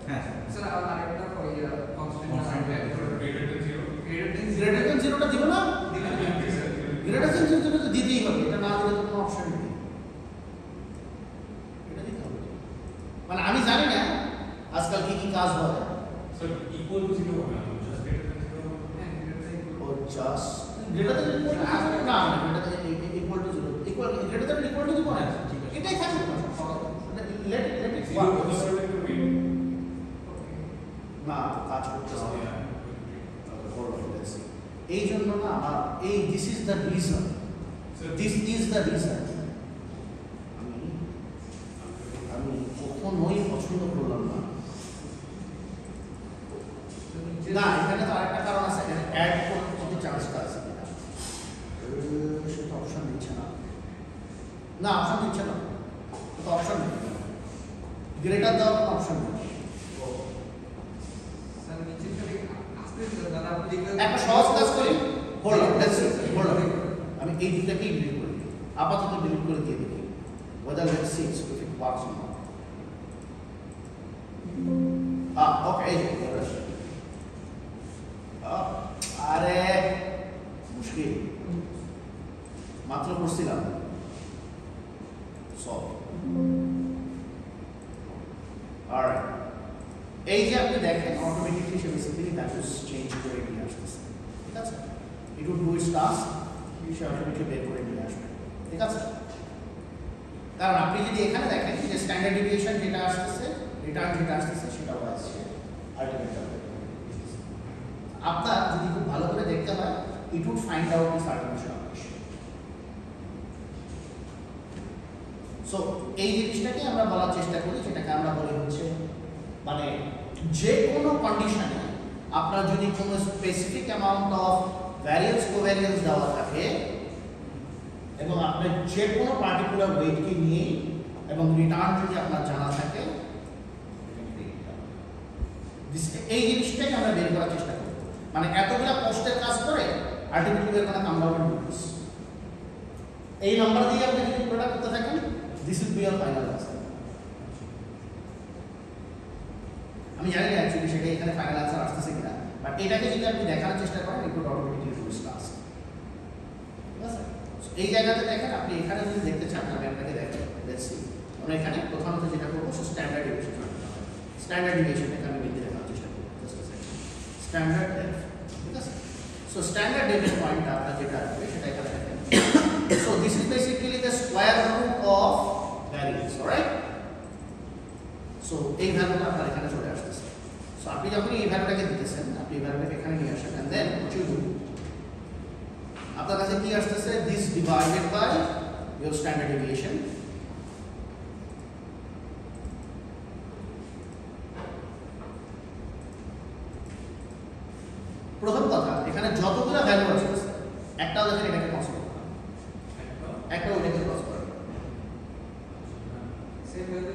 হ্যাঁ স্যার, আরেকটা কনস্ট্যান্ট গ্রেটার দ্যান 0টা দিব না, গ্রেটার দ্যান 0টা তো দিতেই হবে, এটা না দিলে তো কোনো অপশন নেই, এটা দিতে হবে। মানে আমি জানি না আজকাল কি কি কাজ হয়। স্যার, ইকুয়াল টু 0 হবে না, just greater than greater than না, greater than equal to 0, equal greater than equal to দিব না, এটাই থাকবে না। লেট ইট ওয়ার্ক না, কাজ করতেছে এই জন্য না আমার এই দিস ইজ দ্য রিজন, আমি কখনোই পছন্দ করলাম না। না, এখানে তো আরেকটা কারণ আছে, এখানে অ্যাড করতে চান্সটা আছে কিনা সেটা অপশন দিচ্ছে না। না, অপশন দিচ্ছে না, তো অপশন নেই, গ্রেটার দেওয়ার কোনো অপশন নেই। একটা সহজ কাজ করি, hold on, let's see, hold on, আমি এই দুটাকেই ডিলিট করে দিই, আপাতত ডিলিট করে দিয়ে দেখি whether let's see if it works or not. Okay, এই যে আরে মুশকিল, মাত্র করছিলাম সলভ। অলরাইট, এই যে আপনি দেখেন অটোমেটিকলি সে বেসিক্যালি ভ্যালুস চেঞ্জ করে নিয়ে আসতেছে, ঠিক আছে? It will do it's task, say automatically বের করে নিয়ে আসবে, ঠিক আছে? কারণ আপনি যদি এখানে দেখেন যে স্ট্যান্ডার্ড ডেভিয়েশন যেটা আসতেছে, রিটার্ন যেটা আসতেছে সেটাও আসছে আলটিমেট। আপনার যদি খুব ভালো করে দেখতে হয়, it would find out this artificial operation. So এই জিনিসটাকে আমরা বলার চেষ্টা করি, যেটাকে আমরা বলি হচ্ছে মানে যে কোনো কন্ডিশনে আপনার যদি কোনো স্পেসিফিক অ্যামাউন্ট অফ ভ্যারিয়েন্স কোভ্যারিয়েন্স দেওয়া থাকে এবং আপনার যে কোনো পার্টিকুলার ওয়েটকে নিয়ে এবং রিটার্ন যদি আপনার জানা থাকে, এই জিনিসটাকে আমরা বের করার চেষ্টা করব। মানে এতগুলা পোস্টের কাজ করে আলটিমেটলি বের করা কাম ডাউন টু এই নাম্বার দিয়ে আপনি যদি প্রোডাক্ট করতে থাকেন, this will be your final answer. আমি জানি না অ্যাকচুয়ালি সেটা এখানে ফাইনাল আনসার আসতেছে কিনা, বাট এটাকে যদি আপনি দেখার চেষ্টা করেন, it will automatically do it's task, ঠিক আছে? এই জায়গাতে দেখেন, আপনি এখানে যদি দেখতে চান, আমি আপনাকে দেখাই, লেটস সি। আমরা এখানে প্রথমত যেটা করবো স্ট্যান্ডার্ড ডেভিয়েশন। স্ট্যান্ডার্ড ডেভিয়েশনটাকে আমি বেঁধে দেখার চেষ্টা করবো, স্ট্যান্ডার্ড ডেভ, ঠিক আছে? সো স্ট্যান্ডার্ড ডেভিয়েশন পয়েন্টটা আপনার যেটা আসবে সেটা এখানে দেখেন। So this is basically the square root of variance, alright? So এই ভ্যালুটা আপনার এখানে চলে আসতেছে। সো আপনি যখন এই ভ্যালুটাকে দিতেছেন, আপনি এই ভ্যালুটাকে এখানে নিয়ে আসেন, and then what you do, আপনার কাছে কি আসতেছে? This divided by your standard deviation. প্রথম কথা, এখানে যতগুলো ভ্যালু আছে একটাও দেখেন এটাকে ক্রস করে, একটা ওইটাকে ক্রস করে, same value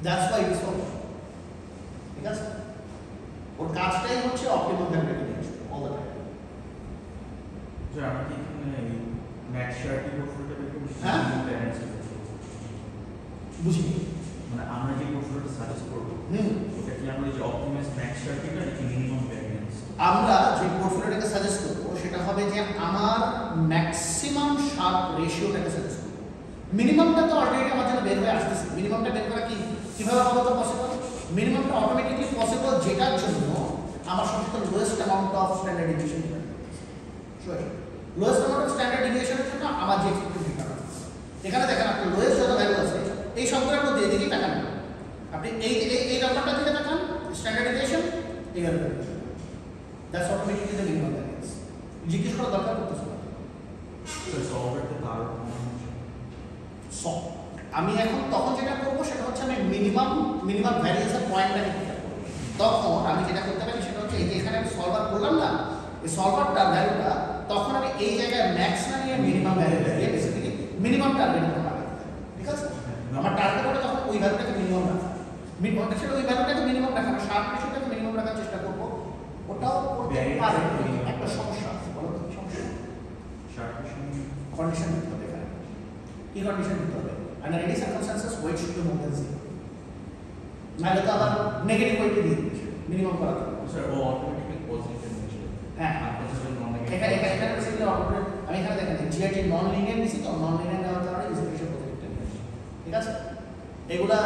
that's why it's solve, ঠিক আছে? ওর কাজটাই হচ্ছে অপটিমাম ভ্যালুটাকে নিয়ে আসবে অল দ্য টাইম। স্যার আমরা কি এখানে ম্যাক্স শার্টি প্রশ্নটা বের করব? হ্যাঁ, বুঝিনি। মানে আমরা যে প্রশ্নটা সাজেস্ট করব, এটা কি আমরা যে অপটিমাইজ ম্যাক্স শার্টিটা নাকি মিনিমাম ভ্যারিয়েন্স? আমরা যে পোর্টফোলিওটাকে সাজেস্ট করবো সেটা হবে যে আমার ম্যাক্সিমাম শার্প রেশিওটাকে সাজেস্ট করবো। মিনিমামটা তো অলরেডি আমার জন্য বের হয়ে আসতেছে। মিনিমামটা বের করা কিভাবে হবে তো পসিবল? মিনিমামটা অটোমেটিকলি পসিবল যেটার জন্য আমার সমস্ত lowest amount of standard deviation lowest amount of standard ডেভিয়েশনের জন্য আমার যে এক্সপেক্টেড রিটার্ন আছে, এখানে দেখেন আপনার লোয়েস্ট যত ভ্যালু আছে এই সবগুলোর মধ্যে এদিকেই তাকান, আপনি এই এই নাম্বারটা দিকে তাকান, স্ট্যান্ডার্ড ডেভিয়েশন এই ভ্যালুটা, that's automatically the minimum variance. জিজ্ঞেস করার দরকার পড়তেছে না। স্যার সলভারটা তার আমি এখন তখন যেটা করবো সেটা হচ্ছে আমি মিনিমাম ভ্যারিয়েন্সের পয়েন্টটাকে ঠিকঠাক করবো। তখন আমি যেটা করতে পারি সেটা হচ্ছে এই যে এখানে আমি সলভার করলাম না, এই সলভারটার ভ্যালুটা তখন আমি এই জায়গায় ম্যাক্স না নিয়ে মিনিমাম ভ্যালু দিয়ে বেসিক্যালি মিনিমাম টার্গেট করে লাগাতে পারি, ঠিক আছে? আমার টার্গেট হলে তখন ওই ভ্যালুটাকে মিনিমাম রাখা, মিনিমামটা সেটা ওই ভ্যালুটাকে মিনিমাম রাখা, আমি শার্প রেশিওটাকে মিনিমাম রাখার চেষ্টা করবো। ওটাও করতে পারে, একটা সমস্যা আছে, বলো তো সমস্যা? শার্ট কন্ডিশন দিতে হবে এখানে। কি কন্ডিশন দিতে হবে? Under any circumstances, weight should be more than 0. নাহলে তো আবার নেগেটিভ ওয়েট দিয়ে দিবে মিনিমাম করার জন্য। স্যার ও অটোমেটিক্যালি পজিটিভ নিয়ে হ্যাঁ, আপনার সাথে নন এখানে বেসিক্যালি অটোমেটিক আমি এখানে দেখেন জিআইটি নন লিনিয়ার দিছি, তো নন লিনিয়ার দেওয়ার কারণে ইকুয়েশন পজিটিভটা নিয়ে আসছে, ঠিক আছে? এগুলা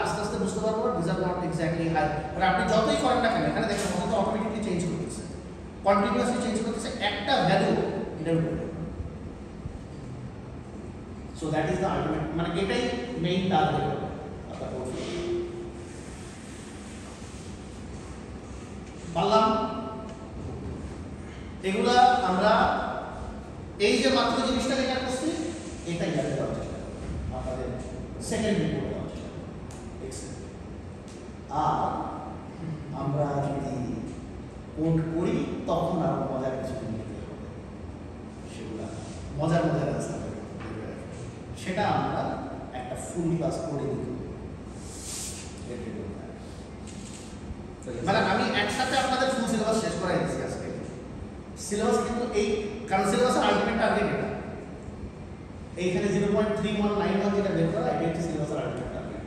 আস্তে আস্তে বুঝতে পারবো, this are not exactly high, but আপনি যতই করেন না কেন এখানে দেখেন মতো অটোমেটিকলি চেঞ্জ করতেছে, কন্টিনিউয়াসলি চেঞ্জ করতেছে একটা ভ্যালু এটার উপরে। So that is the ultimate, মানে এটাই মেইন টার্গেট আপনার পোর্টফোলিও। বললাম এগুলা আমরা এই যে মাত্র জিনিসটা যেটা করছি এটাই জানতে দেওয়ার চেষ্টা করব আপনাদের সেকেন্ড রিপোর্ট দেওয়ার চেষ্টা করব। আর আমরা যদি কোড করি তখন আরো মজার কিছু নিতে হবে, সেগুলা মজার আনসার সেটা আমরা একটা ফুল ক্লাস করে দিব। মানে আমি একসাথে আপনাদের ফুল সিলেবাস শেষ করাই দিচ্ছি আজকে। সিলেবাস কিন্তু এই কারণ সিলেবাসের আলটিমেট টার্গেট এটা এইখানে 0.3191 যেটা বের করা এটা হচ্ছে সিলেবাসের আলটিমেট টার্গেট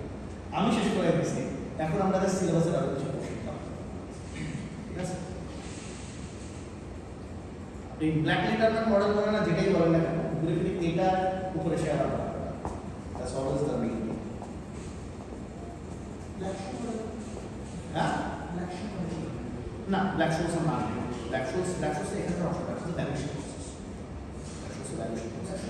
আমি শেষ করে দিয়েছি এখন আমরা সিলেবাসের আরো কিছু কোশ্চেন পাবো ঠিক আছে এই ব্ল্যাক লিটারমেন্ট মডেল বলে না যেটাই বলেন না কেন ঘুরে ফিরে এটা উপরে শেয়ার করা দ্যাটস অলওয়েজ দ্য মেইন হ্যাঁ না ব্ল্যাক শোলস না ব্ল্যাক শোলস এখানে অংশ আছে valuation process black Scholz valuation process